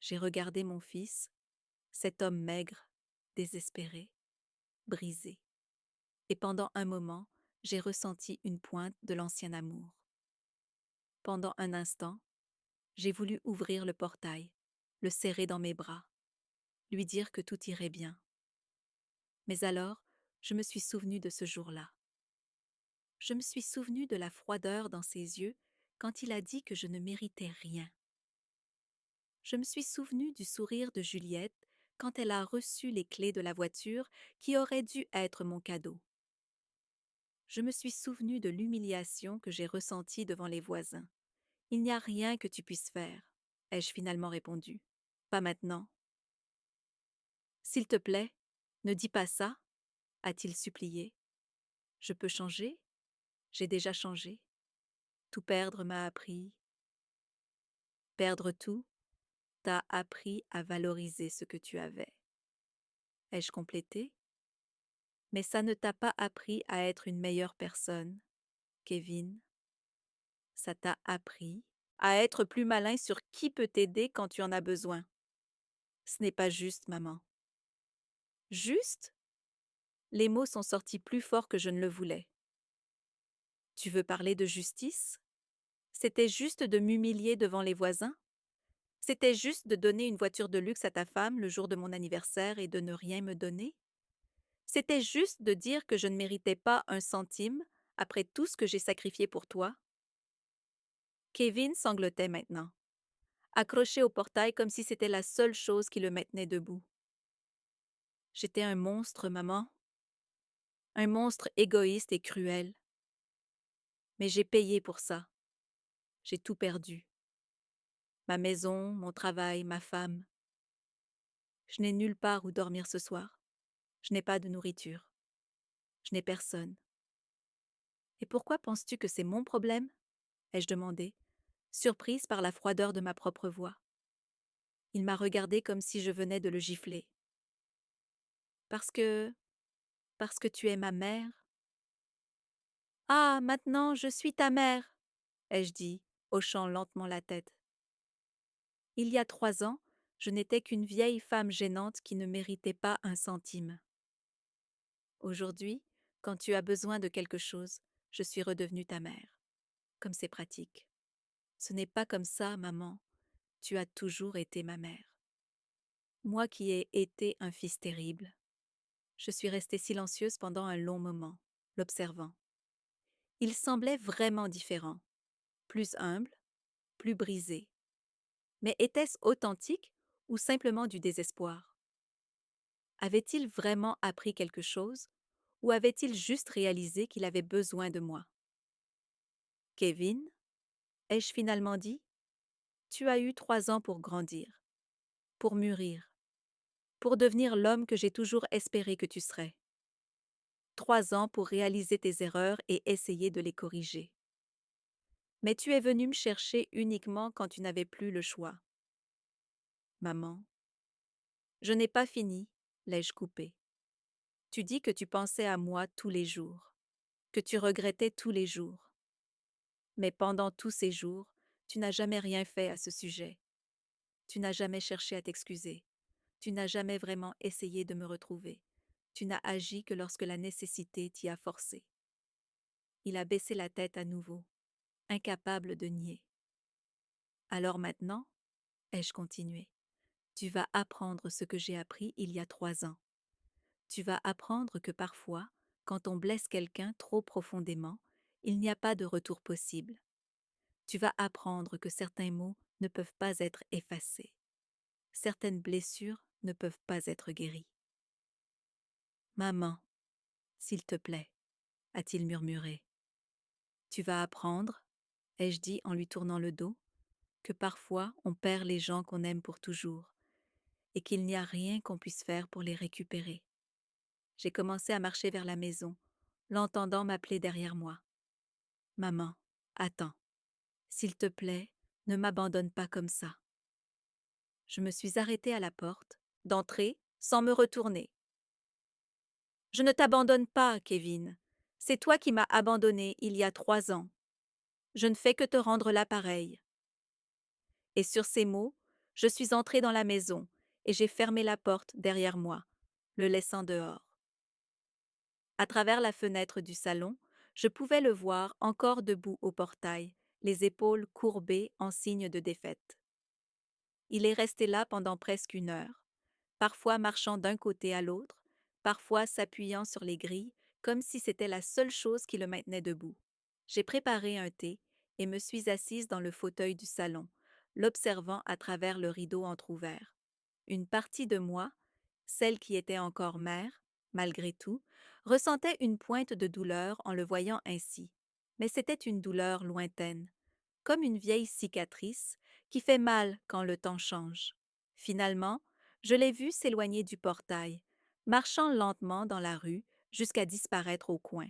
J'ai regardé mon fils, cet homme maigre, désespéré, brisé. Et pendant un moment, j'ai ressenti une pointe de l'ancien amour. Pendant un instant, j'ai voulu ouvrir le portail, le serrer dans mes bras, lui dire que tout irait bien. Mais alors, je me suis souvenu de ce jour-là. Je me suis souvenu de la froideur dans ses yeux quand il a dit que je ne méritais rien. Je me suis souvenu du sourire de Juliette quand elle a reçu les clés de la voiture qui aurait dû être mon cadeau. Je me suis souvenu de l'humiliation que j'ai ressentie devant les voisins. Il n'y a rien que tu puisses faire, ai-je finalement répondu. Pas maintenant. S'il te plaît, ne dis pas ça, a-t-il supplié. Je peux changer? J'ai déjà changé. Tout perdre m'a appris. Perdre tout t'a appris à valoriser ce que tu avais. Ai-je complété? Mais ça ne t'a pas appris à être une meilleure personne, Kevin. Ça t'a appris à être plus malin sur qui peut t'aider quand tu en as besoin. Ce n'est pas juste, maman. Juste? Les mots sont sortis plus forts que je ne le voulais. Tu veux parler de justice? C'était juste de m'humilier devant les voisins? C'était juste de donner une voiture de luxe à ta femme le jour de mon anniversaire et de ne rien me donner? C'était juste de dire que je ne méritais pas un centime après tout ce que j'ai sacrifié pour toi? Kevin sanglotait maintenant, accroché au portail comme si c'était la seule chose qui le maintenait debout. J'étais un monstre, maman. Un monstre égoïste et cruel. Mais j'ai payé pour ça. J'ai tout perdu. Ma maison, mon travail, ma femme. Je n'ai nulle part où dormir ce soir. Je n'ai pas de nourriture. Je n'ai personne. Et pourquoi penses-tu que c'est mon problème? Ai-je demandé, surprise par la froideur de ma propre voix. Il m'a regardé comme si je venais de le gifler. Parce que... parce que tu es ma mère. Ah, maintenant, je suis ta mère, ai-je dit, hochant lentement la tête. Il y a 3 ans, je n'étais qu'une vieille femme gênante qui ne méritait pas un centime. Aujourd'hui, quand tu as besoin de quelque chose, je suis redevenue ta mère. Comme c'est pratique. Ce n'est pas comme ça, maman. Tu as toujours été ma mère. Moi qui ai été un fils terrible. Je suis restée silencieuse pendant un long moment, l'observant. Il semblait vraiment différent, plus humble, plus brisé. Mais était-ce authentique ou simplement du désespoir? Avait-il vraiment appris quelque chose ou avait-il juste réalisé qu'il avait besoin de moi? Kevin, ai-je finalement dit, tu as eu 3 ans pour grandir, pour mûrir, pour devenir l'homme que j'ai toujours espéré que tu serais. 3 ans pour réaliser tes erreurs et essayer de les corriger. Mais tu es venu me chercher uniquement quand tu n'avais plus le choix. Maman, je n'ai pas fini, l'ai-je coupé. Tu dis que tu pensais à moi tous les jours, que tu regrettais tous les jours. Mais pendant tous ces jours, tu n'as jamais rien fait à ce sujet. Tu n'as jamais cherché à t'excuser. Tu n'as jamais vraiment essayé de me retrouver. Tu n'as agi que lorsque la nécessité t'y a forcé. Il a baissé la tête à nouveau, incapable de nier. Alors maintenant, ai-je continué, tu vas apprendre ce que j'ai appris il y a 3 ans. Tu vas apprendre que parfois, quand on blesse quelqu'un trop profondément, il n'y a pas de retour possible. Tu vas apprendre que certains mots ne peuvent pas être effacés. Certaines blessures ne peuvent pas être guéries. Maman, s'il te plaît, a-t-il murmuré. Tu vas apprendre, ai-je dit en lui tournant le dos, que parfois on perd les gens qu'on aime pour toujours, et qu'il n'y a rien qu'on puisse faire pour les récupérer. J'ai commencé à marcher vers la maison, l'entendant m'appeler derrière moi. Maman, attends, s'il te plaît, ne m'abandonne pas comme ça. Je me suis arrêtée à la porte, d'entrer, sans me retourner. Je ne t'abandonne pas, Kevin. C'est toi qui m'as abandonné il y a 3 ans. Je ne fais que te rendre l'appareil. Et sur ces mots, je suis entrée dans la maison et j'ai fermé la porte derrière moi, le laissant dehors. À travers la fenêtre du salon, je pouvais le voir encore debout au portail, les épaules courbées en signe de défaite. Il est resté là pendant presque 1 heure, parfois marchant d'un côté à l'autre, parfois s'appuyant sur les grilles, comme si c'était la seule chose qui le maintenait debout. J'ai préparé un thé et me suis assise dans le fauteuil du salon, l'observant à travers le rideau entr'ouvert. Une partie de moi, celle qui était encore mère, malgré tout, ressentait une pointe de douleur en le voyant ainsi, mais c'était une douleur lointaine, comme une vieille cicatrice qui fait mal quand le temps change. Finalement, je l'ai vu s'éloigner du portail, marchant lentement dans la rue jusqu'à disparaître au coin.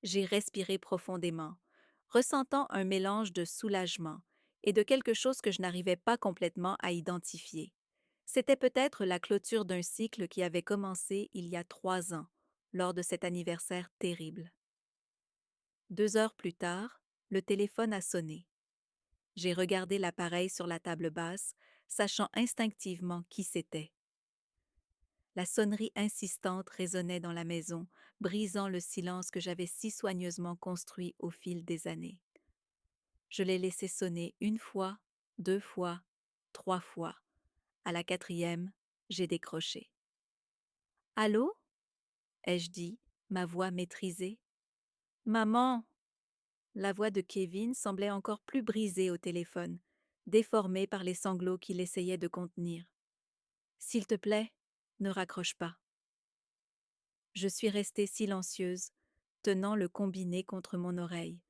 J'ai respiré profondément, ressentant un mélange de soulagement et de quelque chose que je n'arrivais pas complètement à identifier. C'était peut-être la clôture d'un cycle qui avait commencé il y a 3 ans, lors de cet anniversaire terrible. 2 heures plus tard, le téléphone a sonné. J'ai regardé l'appareil sur la table basse, sachant instinctivement qui c'était. La sonnerie insistante résonnait dans la maison, brisant le silence que j'avais si soigneusement construit au fil des années. Je l'ai laissé sonner 1 fois, 2 fois, 3 fois. À la 4e, j'ai décroché. Allô? Ai-je dit, ma voix maîtrisée. Maman! La voix de Kevin semblait encore plus brisée au téléphone, déformée par les sanglots qu'il essayait de contenir. S'il te plaît, ne raccroche pas. Je suis restée silencieuse, tenant le combiné contre mon oreille.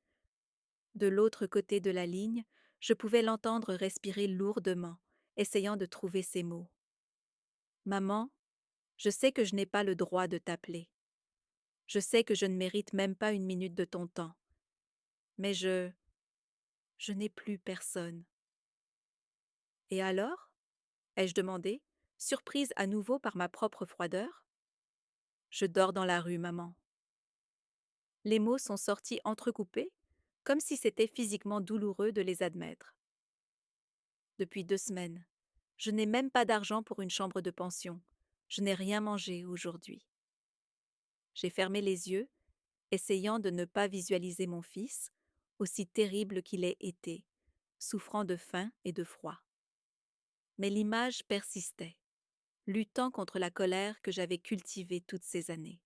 De l'autre côté de la ligne, je pouvais l'entendre respirer lourdement, essayant de trouver ses mots. Maman, je sais que je n'ai pas le droit de t'appeler. Je sais que je ne mérite même pas 1 minute de ton temps. Mais je n'ai plus personne. Et alors? Ai-je demandé, surprise à nouveau par ma propre froideur. Je dors dans la rue, maman. Les mots sont sortis entrecoupés, comme si c'était physiquement douloureux de les admettre. Depuis 2 semaines, je n'ai même pas d'argent pour une chambre de pension. Je n'ai rien mangé aujourd'hui. J'ai fermé les yeux, essayant de ne pas visualiser mon fils, aussi terrible qu'il ait été, souffrant de faim et de froid. Mais l'image persistait, luttant contre la colère que j'avais cultivée toutes ces années.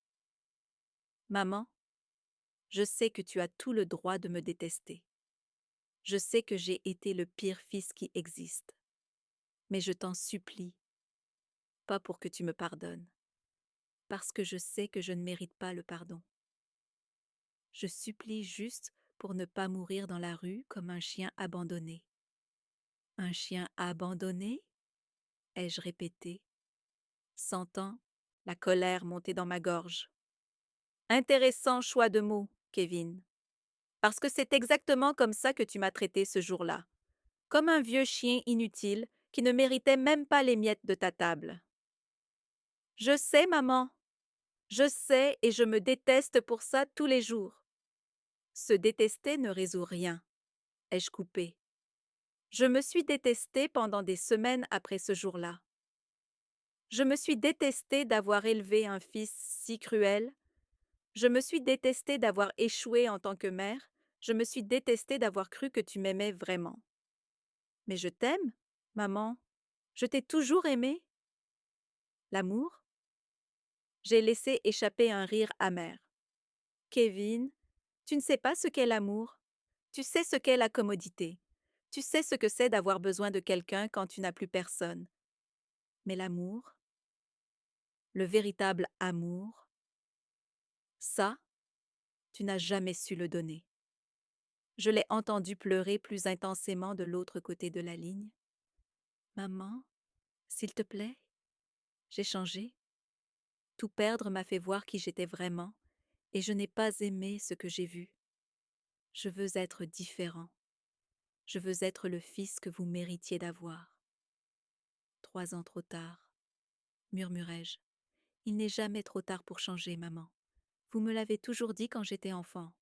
Maman, je sais que tu as tout le droit de me détester. Je sais que j'ai été le pire fils qui existe. Mais je t'en supplie, pas pour que tu me pardonnes, parce que je sais que je ne mérite pas le pardon. Je supplie juste pour ne pas mourir dans la rue comme un chien abandonné. Un chien abandonné? Ai-je répété, sentant la colère monter dans ma gorge. Intéressant choix de mots, Kevin, parce que c'est exactement comme ça que tu m'as traité ce jour-là, comme un vieux chien inutile qui ne méritait même pas les miettes de ta table. Je sais, maman, je sais et je me déteste pour ça tous les jours. Se détester ne résout rien, ai-je coupé. Je me suis détestée pendant des semaines après ce jour-là. Je me suis détestée d'avoir élevé un fils si cruel. Je me suis détestée d'avoir échoué en tant que mère. Je me suis détestée d'avoir cru que tu m'aimais vraiment. Mais je t'aime, maman. Je t'ai toujours aimée. L'amour? J'ai laissé échapper un rire amer. Kevin, tu ne sais pas ce qu'est l'amour. Tu sais ce qu'est la commodité. Tu sais ce que c'est d'avoir besoin de quelqu'un quand tu n'as plus personne. Mais l'amour, le véritable amour, Ça, tu n'as jamais su le donner. Je l'ai entendu pleurer plus intensément de l'autre côté de la ligne. Maman, s'il te plaît, j'ai changé. Tout perdre m'a fait voir qui j'étais vraiment, et je n'ai pas aimé ce que j'ai vu. Je veux être différent. Je veux être le fils que vous méritiez d'avoir. 3 ans trop tard, murmurai-je. Il n'est jamais trop tard pour changer, maman. Vous me l'avez toujours dit quand j'étais enfant.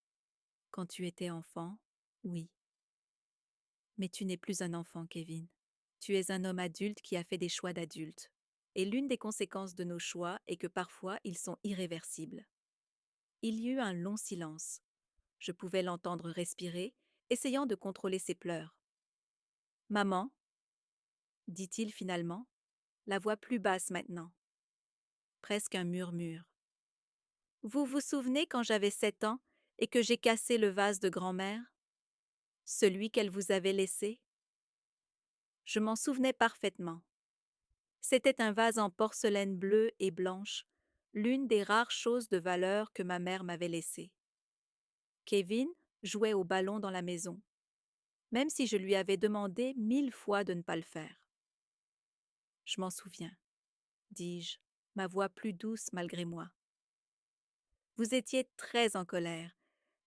Quand tu étais enfant, oui. Mais tu n'es plus un enfant, Kevin. Tu es un homme adulte qui a fait des choix d'adulte. Et l'une des conséquences de nos choix est que parfois ils sont irréversibles. Il y eut un long silence. Je pouvais l'entendre respirer, essayant de contrôler ses pleurs. Maman, dit-il finalement, la voix plus basse maintenant, presque un murmure. Vous vous souvenez quand j'avais 7 ans et que j'ai cassé le vase de grand-mère? Celui qu'elle vous avait laissé? Je m'en souvenais parfaitement. C'était un vase en porcelaine bleue et blanche, l'une des rares choses de valeur que ma mère m'avait laissées. Kevin jouait au ballon dans la maison, même si je lui avais demandé 1000 fois de ne pas le faire. Je m'en souviens, dis-je, ma voix plus douce malgré moi. Vous étiez très en colère,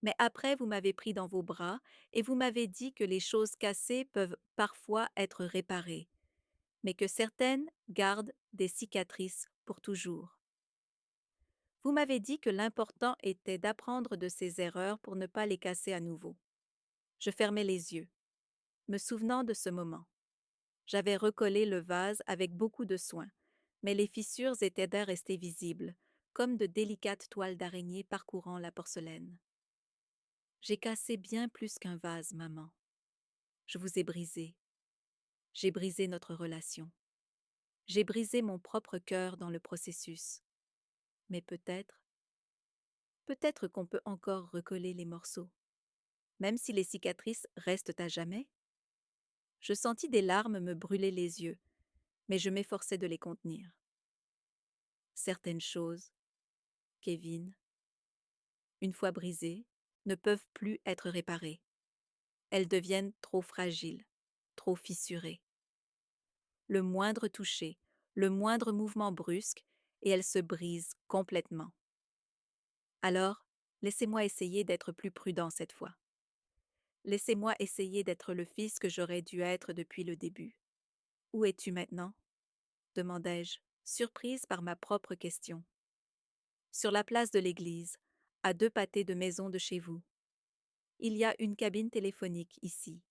mais après vous m'avez pris dans vos bras et vous m'avez dit que les choses cassées peuvent parfois être réparées, mais que certaines gardent des cicatrices pour toujours. Vous m'avez dit que l'important était d'apprendre de ses erreurs pour ne pas les casser à nouveau. Je fermai les yeux, me souvenant de ce moment. J'avais recollé le vase avec beaucoup de soin, mais les fissures étaient restées visibles, comme de délicates toiles d'araignée parcourant la porcelaine. J'ai cassé bien plus qu'un vase, maman. Je vous ai brisé. J'ai brisé notre relation. J'ai brisé mon propre cœur dans le processus. Mais peut-être qu'on peut encore recoller les morceaux, même si les cicatrices restent à jamais. Je sentis des larmes me brûler les yeux, mais je m'efforçais de les contenir. Certaines choses, Kevin, une fois brisées, ne peuvent plus être réparées. Elles deviennent trop fragiles, trop fissurées. Le moindre toucher, le moindre mouvement brusque, et elles se brisent complètement. Alors, laissez-moi essayer d'être plus prudent cette fois. Laissez-moi essayer d'être le fils que j'aurais dû être depuis le début. Où es-tu maintenant? Demandai-je, surprise par ma propre question. Sur la place de l'église, à 2 pâtés de maison de chez vous. Il y a une cabine téléphonique ici.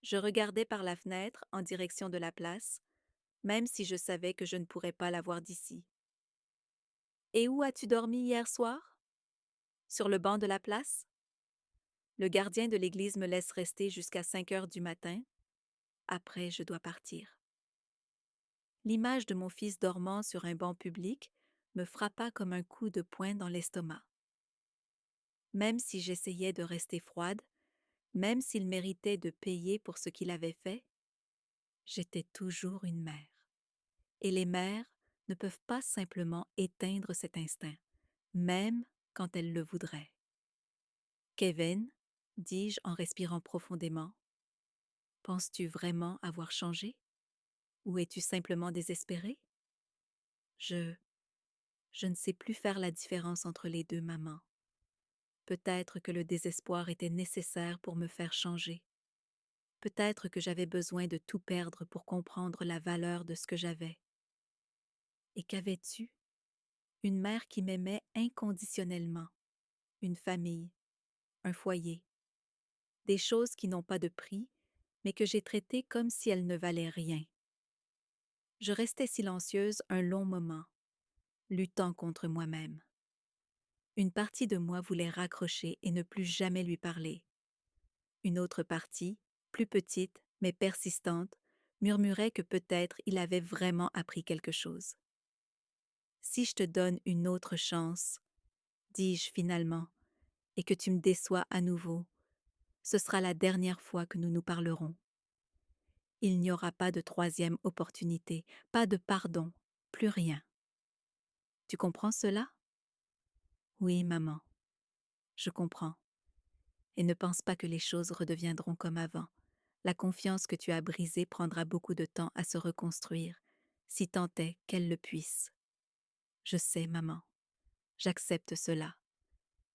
Je regardais par la fenêtre en direction de la place, même si je savais que je ne pourrais pas la voir d'ici. Et où as-tu dormi hier soir? Sur le banc de la place? Le gardien de l'église me laisse rester jusqu'à 5 heures du matin. Après, je dois partir. L'image de mon fils dormant sur un banc public me frappa comme un coup de poing dans l'estomac. Même si j'essayais de rester froide, même s'il méritait de payer pour ce qu'il avait fait, j'étais toujours une mère. Et les mères ne peuvent pas simplement éteindre cet instinct, même quand elles le voudraient. Kevin, dis-je en respirant profondément, penses-tu vraiment avoir changé? Ou es-tu simplement désespéré? Je Je ne sais plus faire la différence entre les deux, maman. Peut-être que le désespoir était nécessaire pour me faire changer. Peut-être que j'avais besoin de tout perdre pour comprendre la valeur de ce que j'avais. Et qu'avais-tu? Une mère qui m'aimait inconditionnellement, une famille, un foyer, des choses qui n'ont pas de prix, mais que j'ai traitées comme si elles ne valaient rien. Je restais silencieuse un long moment, luttant contre moi-même. Une partie de moi voulait raccrocher et ne plus jamais lui parler. Une autre partie, plus petite mais persistante, murmurait que peut-être il avait vraiment appris quelque chose. Si je te donne une autre chance, dis-je finalement, et que tu me déçois à nouveau, ce sera la dernière fois que nous nous parlerons. Il n'y aura pas de troisième opportunité, pas de pardon, plus rien. Tu comprends cela? Oui, maman, je comprends. Et ne pense pas que les choses redeviendront comme avant. La confiance que tu as brisée prendra beaucoup de temps à se reconstruire, si tant est qu'elle le puisse. Je sais, maman. J'accepte cela.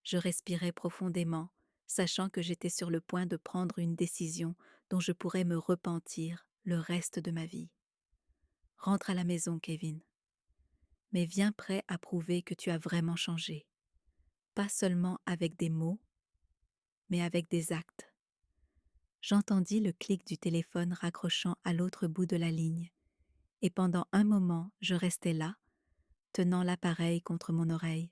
Je respirais profondément, sachant que j'étais sur le point de prendre une décision dont je pourrais me repentir le reste de ma vie. Rentre à la maison, Kevin, mais viens prêt à prouver que tu as vraiment changé, pas seulement avec des mots, mais avec des actes. J'entendis le clic du téléphone raccrochant à l'autre bout de la ligne, et pendant un moment je restai là, tenant l'appareil contre mon oreille,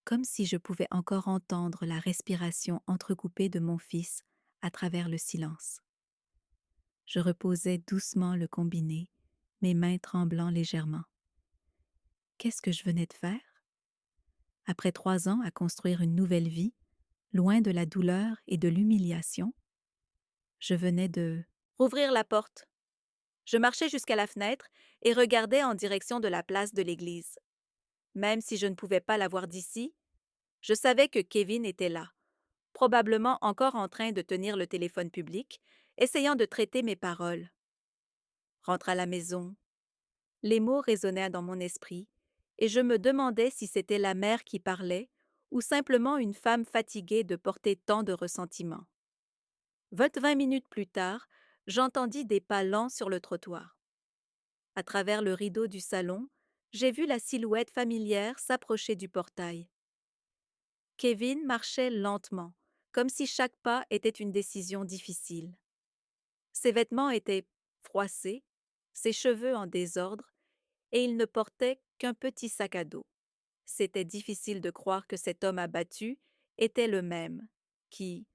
comme si je pouvais encore entendre la respiration entrecoupée de mon fils à travers le silence. Je reposai doucement le combiné, mes mains tremblant légèrement. Qu'est-ce que je venais de faire? Après 3 ans à construire une nouvelle vie, loin de la douleur et de l'humiliation, je venais de rouvrir la porte. Je marchais jusqu'à la fenêtre et regardais en direction de la place de l'église. Même si je ne pouvais pas la voir d'ici, je savais que Kevin était là, probablement encore en train de tenir le téléphone public, essayant de traiter mes paroles. Rentre à la maison. Les mots résonnaient dans mon esprit, et je me demandais si c'était la mère qui parlait ou simplement une femme fatiguée de porter tant de ressentiment. 20 minutes plus tard, j'entendis des pas lents sur le trottoir. À travers le rideau du salon, j'ai vu la silhouette familière s'approcher du portail. Kevin marchait lentement, comme si chaque pas était une décision difficile. Ses vêtements étaient froissés, ses cheveux en désordre, et il ne portait qu'un petit sac à dos. C'était difficile de croire que cet homme abattu était le même qui,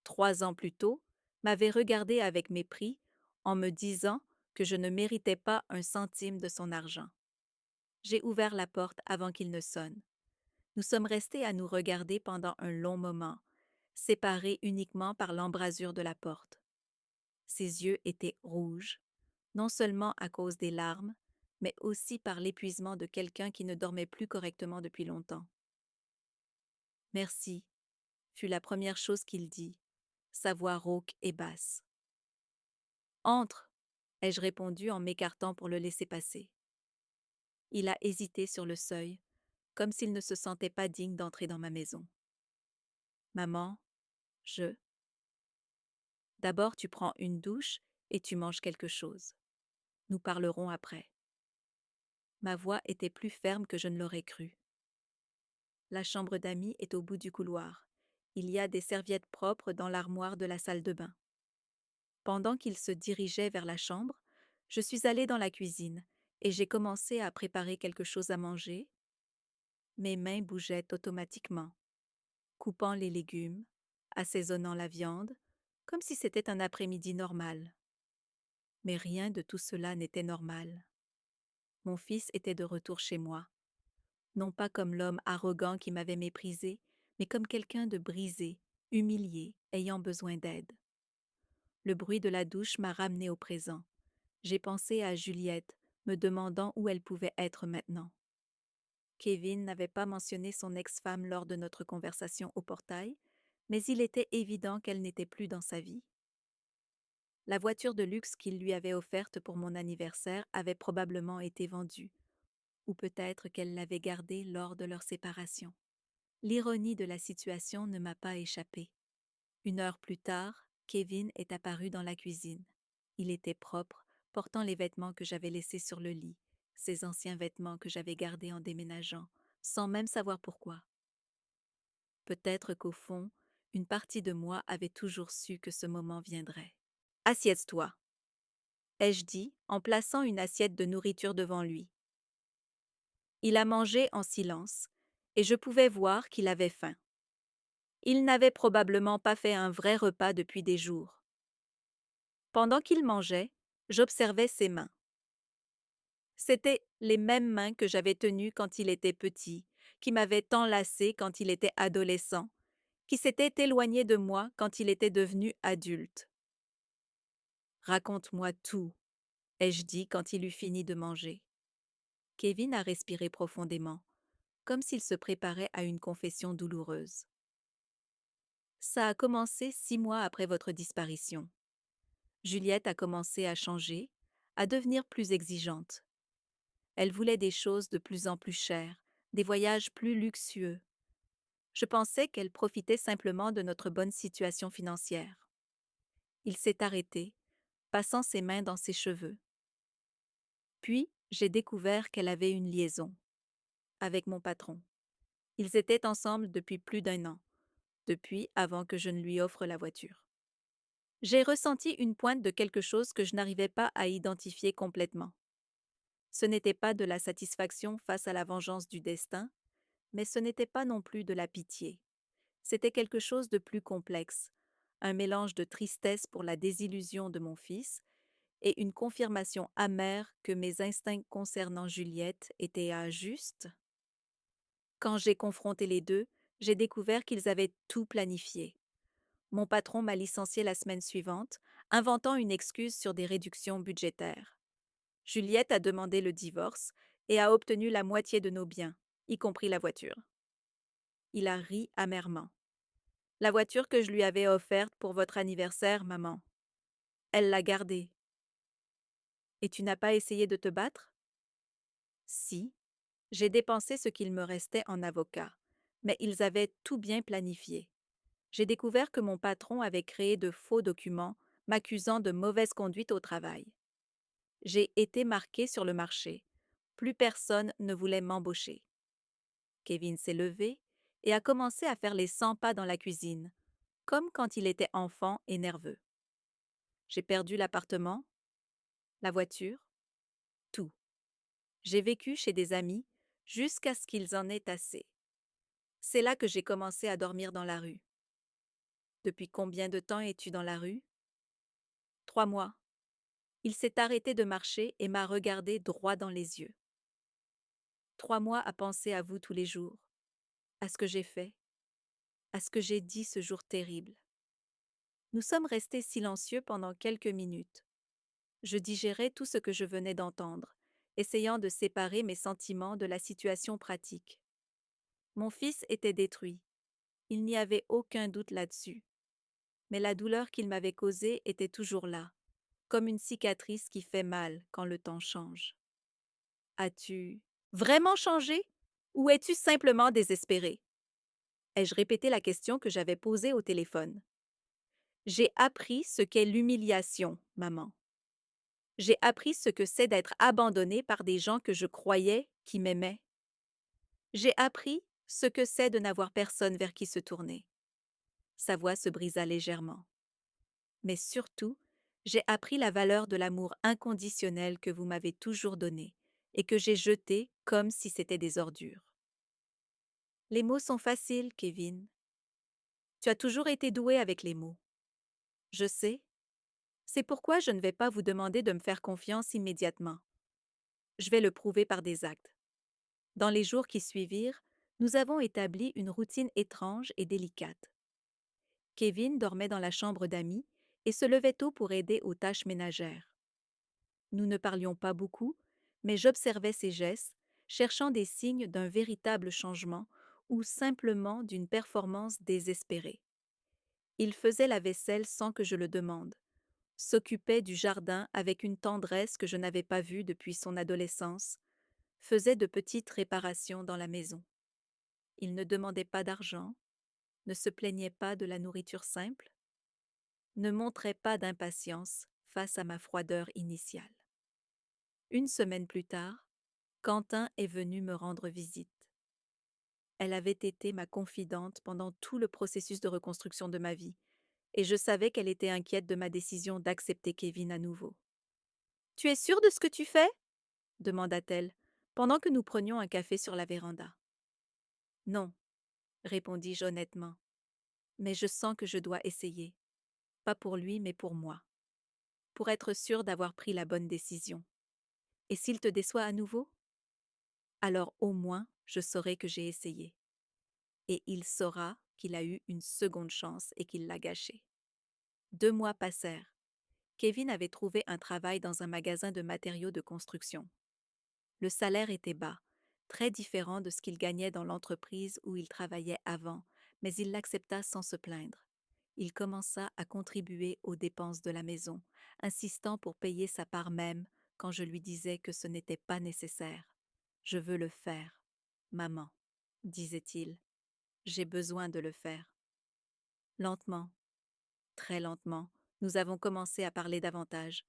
3 ans plus tôt, m'avait regardé avec mépris en me disant que je ne méritais pas un centime de son argent. J'ai ouvert la porte avant qu'il ne sonne. Nous sommes restés à nous regarder pendant un long moment, séparés uniquement par l'embrasure de la porte. Ses yeux étaient rouges, non seulement à cause des larmes, mais aussi par l'épuisement de quelqu'un qui ne dormait plus correctement depuis longtemps. Merci, fut la première chose qu'il dit, sa voix rauque et basse. Entre, ai-je répondu en m'écartant pour le laisser passer. Il a hésité sur le seuil, comme s'il ne se sentait pas digne d'entrer dans ma maison. Maman, je. D'abord, tu prends une douche et tu manges quelque chose. Nous parlerons après. Ma voix était plus ferme que je ne l'aurais cru. La chambre d'amis est au bout du couloir. Il y a des serviettes propres dans l'armoire de la salle de bain. Pendant qu'il se dirigeait vers la chambre, je suis allée dans la cuisine et j'ai commencé à préparer quelque chose à manger. Mes mains bougeaient automatiquement, coupant les légumes, assaisonnant la viande, comme si c'était un après-midi normal. Mais rien de tout cela n'était normal. Mon fils était de retour chez moi, non pas comme l'homme arrogant qui m'avait méprisé, mais comme quelqu'un de brisé, humilié, ayant besoin d'aide. Le bruit de la douche m'a ramené au présent. J'ai pensé à Juliette, me demandant où elle pouvait être maintenant. Kevin n'avait pas mentionné son ex-femme lors de notre conversation au portail, mais il était évident qu'elle n'était plus dans sa vie. La voiture de luxe qu'il lui avait offerte pour mon anniversaire avait probablement été vendue, ou peut-être qu'elle l'avait gardée lors de leur séparation. L'ironie de la situation ne m'a pas échappé. 1 heure plus tard, Kevin est apparu dans la cuisine. Il était propre, portant les vêtements que j'avais laissés sur le lit, ces anciens vêtements que j'avais gardés en déménageant, sans même savoir pourquoi. Peut-être qu'au fond, une partie de moi avait toujours su que ce moment viendrait. Assieds-toi, ai-je dit en plaçant une assiette de nourriture devant lui. Il a mangé en silence, et je pouvais voir qu'il avait faim. Il n'avait probablement pas fait un vrai repas depuis des jours. Pendant qu'il mangeait, j'observais ses mains. C'étaient les mêmes mains que j'avais tenues quand il était petit, qui m'avaient enlacé quand il était adolescent, qui s'étaient éloignées de moi quand il était devenu adulte. Raconte-moi tout, ai-je dit quand il eut fini de manger. Kevin a respiré profondément, comme s'il se préparait à une confession douloureuse. Ça a commencé 6 mois après votre disparition. Juliette a commencé à changer, à devenir plus exigeante. Elle voulait des choses de plus en plus chères, des voyages plus luxueux. Je pensais qu'elle profitait simplement de notre bonne situation financière. Il s'est arrêté, passant ses mains dans ses cheveux. Puis, j'ai découvert qu'elle avait une liaison avec mon patron. Ils étaient ensemble depuis plus d'1 an, depuis avant que je ne lui offre la voiture. J'ai ressenti une pointe de quelque chose que je n'arrivais pas à identifier complètement. Ce n'était pas de la satisfaction face à la vengeance du destin, mais ce n'était pas non plus de la pitié. C'était quelque chose de plus complexe, un mélange de tristesse pour la désillusion de mon fils et une confirmation amère que mes instincts concernant Juliette étaient justes. Quand j'ai confronté les deux, j'ai découvert qu'ils avaient tout planifié. Mon patron m'a licencié la semaine suivante, inventant une excuse sur des réductions budgétaires. Juliette a demandé le divorce et a obtenu la moitié de nos biens, y compris la voiture. Il a ri amèrement. La voiture que je lui avais offerte pour votre anniversaire, maman. Elle l'a gardée. Et tu n'as pas essayé de te battre? Si. J'ai dépensé ce qu'il me restait en avocat, mais ils avaient tout bien planifié. J'ai découvert que mon patron avait créé de faux documents m'accusant de mauvaise conduite au travail. J'ai été marquée sur le marché. Plus personne ne voulait m'embaucher. Kevin s'est levé et a commencé à faire les 100 pas dans la cuisine, comme quand il était enfant et nerveux. J'ai perdu l'appartement, la voiture, tout. J'ai vécu chez des amis jusqu'à ce qu'ils en aient assez. C'est là que j'ai commencé à dormir dans la rue. Depuis combien de temps es-tu dans la rue? 3 mois. Il s'est arrêté de marcher et m'a regardé droit dans les yeux. 3 mois à penser à vous tous les jours, à ce que j'ai fait, à ce que j'ai dit ce jour terrible. Nous sommes restés silencieux pendant quelques minutes. Je digérais tout ce que je venais d'entendre, essayant de séparer mes sentiments de la situation pratique. Mon fils était détruit. Il n'y avait aucun doute là-dessus. Mais la douleur qu'il m'avait causée était toujours là, comme une cicatrice qui fait mal quand le temps change. As-tu vraiment changé ou es-tu simplement désespéré? Ai-je répété la question que j'avais posée au téléphone? J'ai appris ce qu'est l'humiliation, maman. J'ai appris ce que c'est d'être abandonnée par des gens que je croyais qui m'aimaient. J'ai appris ce que c'est de n'avoir personne vers qui se tourner. Sa voix se brisa légèrement. Mais surtout, j'ai appris la valeur de l'amour inconditionnel que vous m'avez toujours donné et que j'ai jeté comme si c'était des ordures. Les mots sont faciles, Kevin. Tu as toujours été doué avec les mots. Je sais. C'est pourquoi je ne vais pas vous demander de me faire confiance immédiatement. Je vais le prouver par des actes. Dans les jours qui suivirent, nous avons établi une routine étrange et délicate. Kevin dormait dans la chambre d'amis et se levait tôt pour aider aux tâches ménagères. Nous ne parlions pas beaucoup, mais j'observais ses gestes, cherchant des signes d'un véritable changement ou simplement d'une performance désespérée. Il faisait la vaisselle sans que je le demande, s'occupait du jardin avec une tendresse que je n'avais pas vue depuis son adolescence, faisait de petites réparations dans la maison. Il ne demandait pas d'argent, ne se plaignait pas de la nourriture simple, ne montrait pas d'impatience face à ma froideur initiale. Une semaine plus tard, Quentin est venu me rendre visite. Elle avait été ma confidente pendant tout le processus de reconstruction de ma vie, et je savais qu'elle était inquiète de ma décision d'accepter Kevin à nouveau. Tu es sûre de ce que tu fais? Demanda-t-elle, pendant que nous prenions un café sur la véranda. Non, répondis-je honnêtement, mais je sens que je dois essayer, pas pour lui, mais pour moi, pour être sûre d'avoir pris la bonne décision. Et s'il te déçoit à nouveau? Alors au moins je saurai que j'ai essayé. Et il saura qu'il a eu une seconde chance et qu'il l'a gâchée. 2 mois passèrent. Kevin avait trouvé un travail dans un magasin de matériaux de construction. Le salaire était bas, très différent de ce qu'il gagnait dans l'entreprise où il travaillait avant, mais il l'accepta sans se plaindre. Il commença à contribuer aux dépenses de la maison, insistant pour payer sa part même quand je lui disais que ce n'était pas nécessaire. Je veux le faire, maman, disait-il. J'ai besoin de le faire. Lentement, très lentement, nous avons commencé à parler davantage.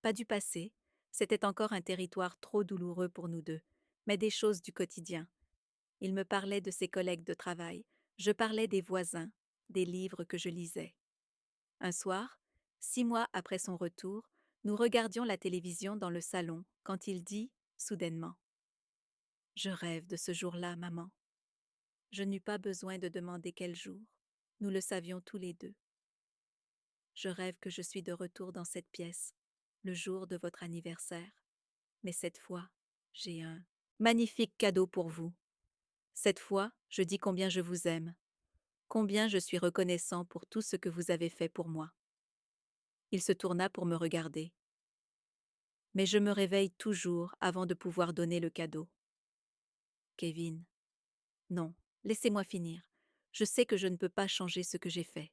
Pas du passé, c'était encore un territoire trop douloureux pour nous deux, mais des choses du quotidien. Il me parlait de ses collègues de travail, je parlais des voisins, des livres que je lisais. Un soir, 6 mois après son retour, nous regardions la télévision dans le salon quand il dit, soudainement: Je rêve de ce jour-là, maman. Je n'eus pas besoin de demander quel jour. Nous le savions tous les deux. Je rêve que je suis de retour dans cette pièce, le jour de votre anniversaire. Mais cette fois, j'ai un magnifique cadeau pour vous. Cette fois, je dis combien je vous aime, combien je suis reconnaissant pour tout ce que vous avez fait pour moi. Il se tourna pour me regarder. Mais je me réveille toujours avant de pouvoir donner le cadeau. Kevin, non, laissez-moi finir. Je sais que je ne peux pas changer ce que j'ai fait.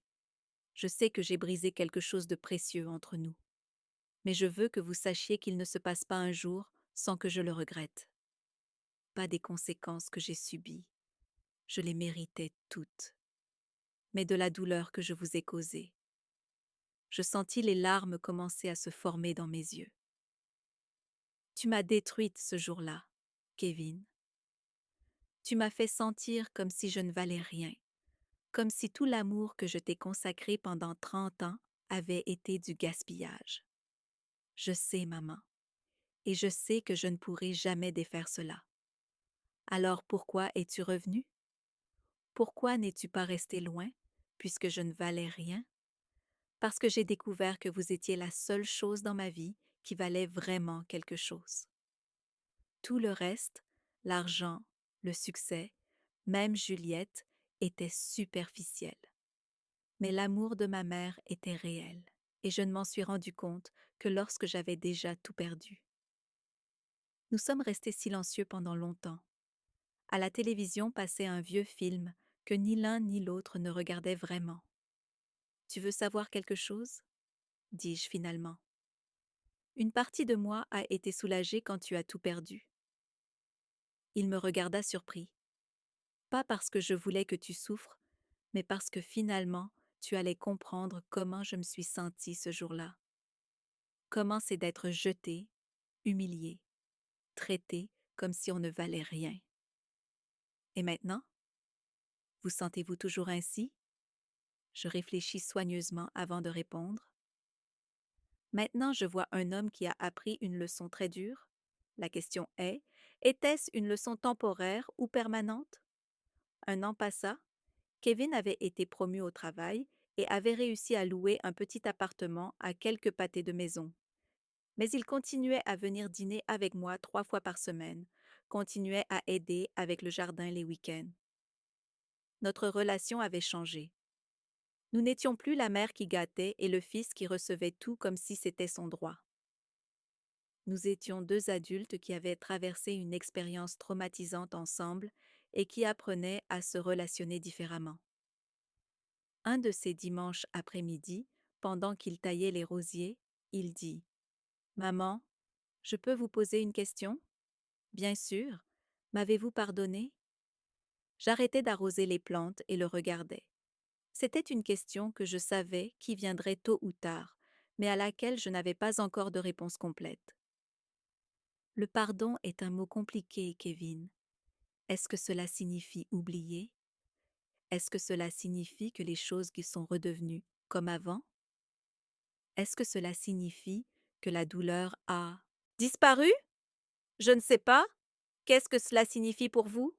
Je sais que j'ai brisé quelque chose de précieux entre nous. Mais je veux que vous sachiez qu'il ne se passe pas un jour sans que je le regrette. Pas des conséquences que j'ai subies. Je les méritais toutes. Mais de la douleur que je vous ai causée. Je sentis les larmes commencer à se former dans mes yeux. Tu m'as détruite ce jour-là, Kevin. Tu m'as fait sentir comme si je ne valais rien, comme si tout l'amour que je t'ai consacré pendant 30 ans avait été du gaspillage. Je sais, maman, et je sais que je ne pourrai jamais défaire cela. Alors pourquoi es-tu revenu? Pourquoi n'es-tu pas resté loin, puisque je ne valais rien? Parce que j'ai découvert que vous étiez la seule chose dans ma vie qui valait vraiment quelque chose. Tout le reste, l'argent, le succès, même Juliette, était superficiel. Mais l'amour de ma mère était réel, et je ne m'en suis rendu compte que lorsque j'avais déjà tout perdu. Nous sommes restés silencieux pendant longtemps. À la télévision passait un vieux film que ni l'un ni l'autre ne regardait vraiment. Tu veux savoir quelque chose? Dis-je finalement. Une partie de moi a été soulagée quand tu as tout perdu. Il me regarda surpris. Pas parce que je voulais que tu souffres, mais parce que finalement, tu allais comprendre comment je me suis sentie ce jour-là. Comment c'est d'être jeté, humilié, traité comme si on ne valait rien. Et maintenant? Vous sentez-vous toujours ainsi? Je réfléchis soigneusement avant de répondre. Maintenant, je vois un homme qui a appris une leçon très dure. La question est, était-ce une leçon temporaire ou permanente? Un an passa, Kevin avait été promu au travail et avait réussi à louer un petit appartement à quelques pâtés de maison. Mais il continuait à venir dîner avec moi 3 fois par semaine, continuait à aider avec le jardin les week-ends. Notre relation avait changé. Nous n'étions plus la mère qui gâtait et le fils qui recevait tout comme si c'était son droit. Nous étions deux adultes qui avaient traversé une expérience traumatisante ensemble et qui apprenaient à se relationner différemment. Un de ces dimanches après-midi, pendant qu'il taillait les rosiers, il dit: Maman, je peux vous poser une question? Bien sûr. M'avez-vous pardonné? J'arrêtai d'arroser les plantes et le regardais. C'était une question que je savais qui viendrait tôt ou tard, mais à laquelle je n'avais pas encore de réponse complète. Le pardon est un mot compliqué, Kevin. Est-ce que cela signifie oublier? Est-ce que cela signifie que les choses qui sont redevenues comme avant? Est-ce que cela signifie que la douleur a disparu? Je ne sais pas. Qu'est-ce que cela signifie pour vous?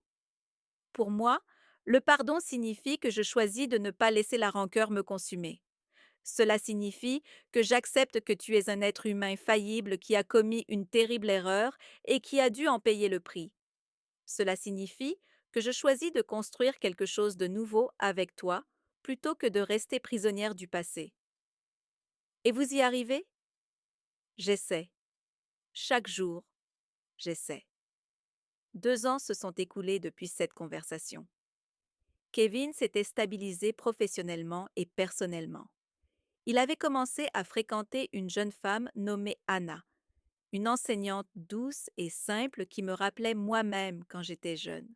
Pour moi, le pardon signifie que je choisis de ne pas laisser la rancœur me consumer. Cela signifie que j'accepte que tu es un être humain faillible qui a commis une terrible erreur et qui a dû en payer le prix. Cela signifie que je choisis de construire quelque chose de nouveau avec toi plutôt que de rester prisonnière du passé. Et vous y arrivez? J'essaie. Chaque jour, j'essaie. 2 ans se sont écoulés depuis cette conversation. Kevin s'était stabilisé professionnellement et personnellement. Il avait commencé à fréquenter une jeune femme nommée Anna, une enseignante douce et simple qui me rappelait moi-même quand j'étais jeune.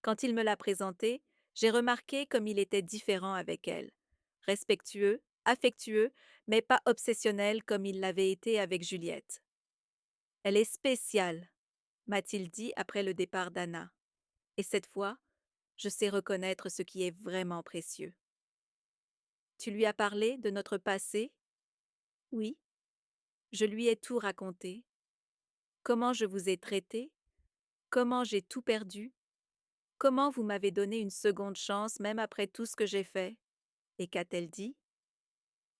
Quand il me l'a présentée, j'ai remarqué comme il était différent avec elle. Respectueux, affectueux, mais pas obsessionnel comme il l'avait été avec Juliette. Elle est spéciale, m'a-t-il dit après le départ d'Anna. Et cette fois, je sais reconnaître ce qui est vraiment précieux. Tu lui as parlé de notre passé? Oui. Je lui ai tout raconté. Comment je vous ai traité, comment j'ai tout perdu, comment vous m'avez donné une seconde chance même après tout ce que j'ai fait. Et qu'a-t-elle dit?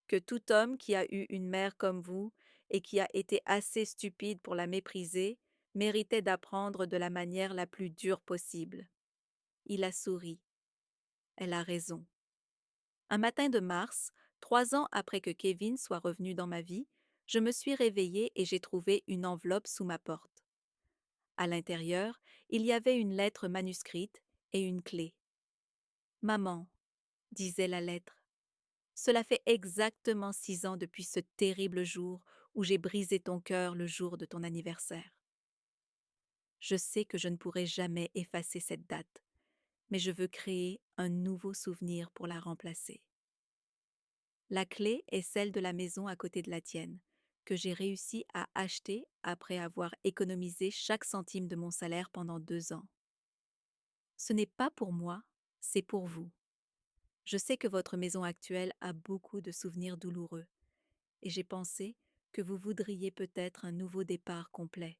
Que tout homme qui a eu une mère comme vous et qui a été assez stupide pour la mépriser méritait d'apprendre de la manière la plus dure possible. Il a souri. Elle a raison. Un matin de mars, 3 ans après que Kevin soit revenu dans ma vie, je me suis réveillée et j'ai trouvé une enveloppe sous ma porte. À l'intérieur, il y avait une lettre manuscrite et une clé. Maman, disait la lettre, cela fait exactement 6 ans depuis ce terrible jour où j'ai brisé ton cœur le jour de ton anniversaire. Je sais que je ne pourrai jamais effacer cette date, mais je veux créer un nouveau souvenir pour la remplacer. La clé est celle de la maison à côté de la tienne, que j'ai réussi à acheter après avoir économisé chaque centime de mon salaire pendant 2 ans. Ce n'est pas pour moi, c'est pour vous. Je sais que votre maison actuelle a beaucoup de souvenirs douloureux, et j'ai pensé que vous voudriez peut-être un nouveau départ complet.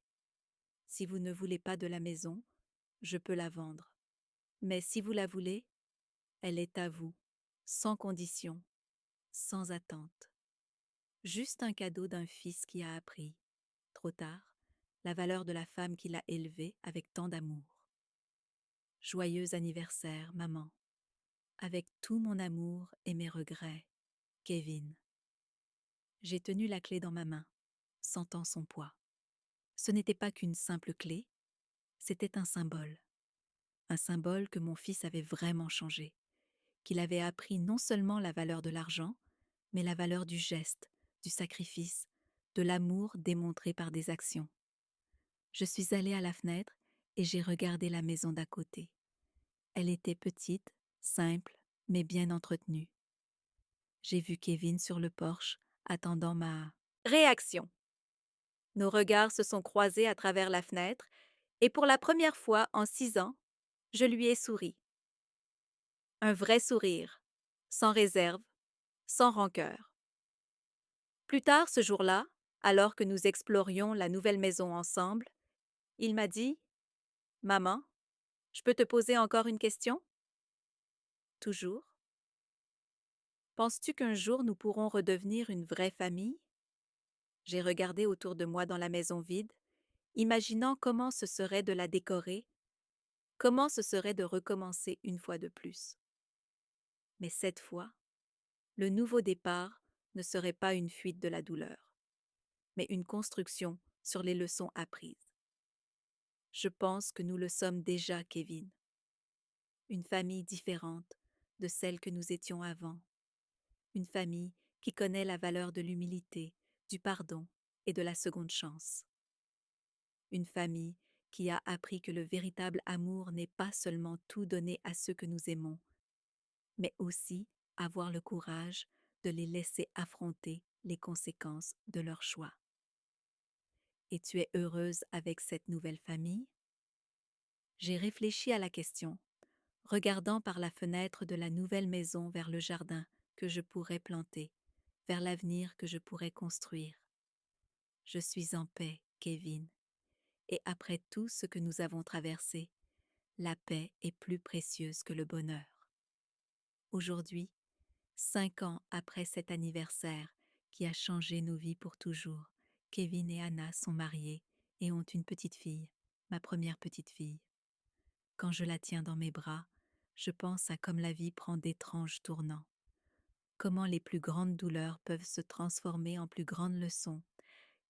Si vous ne voulez pas de la maison, je peux la vendre. Mais si vous la voulez, elle est à vous, sans condition, sans attente. Juste un cadeau d'un fils qui a appris, trop tard, la valeur de la femme qui l'a élevé avec tant d'amour. Joyeux anniversaire, maman. Avec tout mon amour et mes regrets, Kevin. J'ai tenu la clé dans ma main, sentant son poids. Ce n'était pas qu'une simple clé, c'était un symbole que mon fils avait vraiment changé, qu'il avait appris non seulement la valeur de l'argent, mais la valeur du geste, du sacrifice, de l'amour démontré par des actions. Je suis allée à la fenêtre et j'ai regardé la maison d'à côté. Elle était petite, simple, mais bien entretenue. J'ai vu Kevin sur le porche, attendant ma réaction. Nos regards se sont croisés à travers la fenêtre, et pour la première fois en 6 ans, je lui ai souri. Un vrai sourire, sans réserve, sans rancœur. Plus tard ce jour-là, alors que nous explorions la nouvelle maison ensemble, il m'a dit: Maman, je peux te poser encore une question? Toujours. Penses-tu qu'un jour nous pourrons redevenir une vraie famille? J'ai regardé autour de moi dans la maison vide, imaginant comment ce serait de la décorer, comment ce serait de recommencer une fois de plus. Mais cette fois, le nouveau départ ne serait pas une fuite de la douleur, mais une construction sur les leçons apprises. Je pense que nous le sommes déjà, Kevin. Une famille différente de celle que nous étions avant. Une famille qui connaît la valeur de l'humilité, du pardon et de la seconde chance. Une famille qui a appris que le véritable amour n'est pas seulement tout donner à ceux que nous aimons, mais aussi avoir le courage de les laisser affronter les conséquences de leurs choix. Et tu es heureuse avec cette nouvelle famille? J'ai réfléchi à la question, regardant par la fenêtre de la nouvelle maison vers le jardin que je pourrais planter, vers l'avenir que je pourrais construire. Je suis en paix, Kevin, et après tout ce que nous avons traversé, la paix est plus précieuse que le bonheur. Aujourd'hui, 5 ans après cet anniversaire qui a changé nos vies pour toujours, Kevin et Anna sont mariés et ont une petite fille, ma première petite fille. Quand je la tiens dans mes bras, je pense à comme la vie prend d'étranges tournants, comment les plus grandes douleurs peuvent se transformer en plus grandes leçons.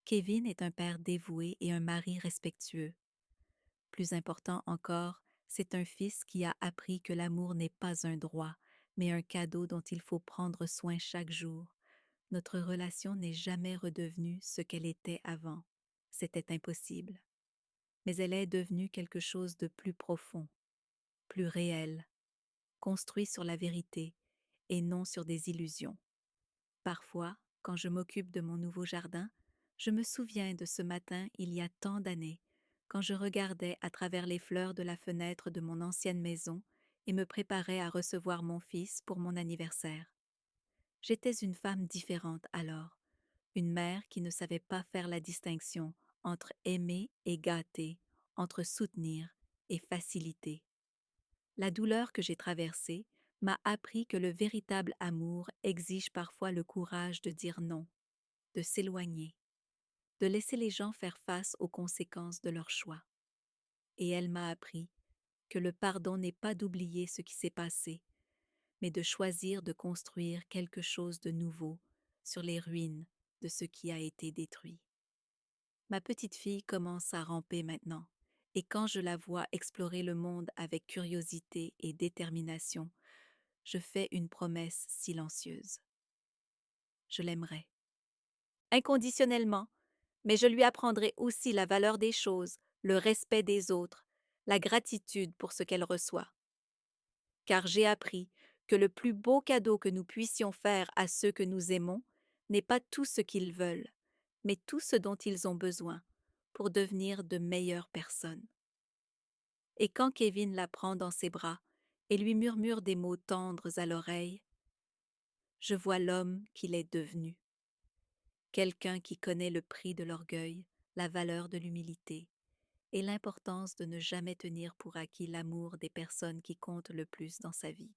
Kevin est un père dévoué et un mari respectueux. Plus important encore, c'est un fils qui a appris que l'amour n'est pas un droit, mais un cadeau dont il faut prendre soin chaque jour. Notre relation n'est jamais redevenue ce qu'elle était avant. C'était impossible. Mais elle est devenue quelque chose de plus profond, plus réel, construit sur la vérité et non sur des illusions. Parfois, quand je m'occupe de mon nouveau jardin, je me souviens de ce matin il y a tant d'années, quand je regardais à travers les fleurs de la fenêtre de mon ancienne maison et me préparais à recevoir mon fils pour mon anniversaire. J'étais une femme différente alors, une mère qui ne savait pas faire la distinction entre aimer et gâter, entre soutenir et faciliter. La douleur que j'ai traversée m'a appris que le véritable amour exige parfois le courage de dire non, de s'éloigner, de laisser les gens faire face aux conséquences de leurs choix. Et elle m'a appris que le pardon n'est pas d'oublier ce qui s'est passé, mais de choisir de construire quelque chose de nouveau sur les ruines de ce qui a été détruit. Ma petite fille commence à ramper maintenant, et quand je la vois explorer le monde avec curiosité et détermination, je fais une promesse silencieuse. Je l'aimerai. Inconditionnellement, mais je lui apprendrai aussi la valeur des choses, le respect des autres, la gratitude pour ce qu'elle reçoit. Car j'ai appris que le plus beau cadeau que nous puissions faire à ceux que nous aimons n'est pas tout ce qu'ils veulent, mais tout ce dont ils ont besoin pour devenir de meilleures personnes. Et quand Kevin la prend dans ses bras et lui murmure des mots tendres à l'oreille, je vois l'homme qu'il est devenu. Quelqu'un qui connaît le prix de l'orgueil, la valeur de l'humilité et l'importance de ne jamais tenir pour acquis l'amour des personnes qui comptent le plus dans sa vie.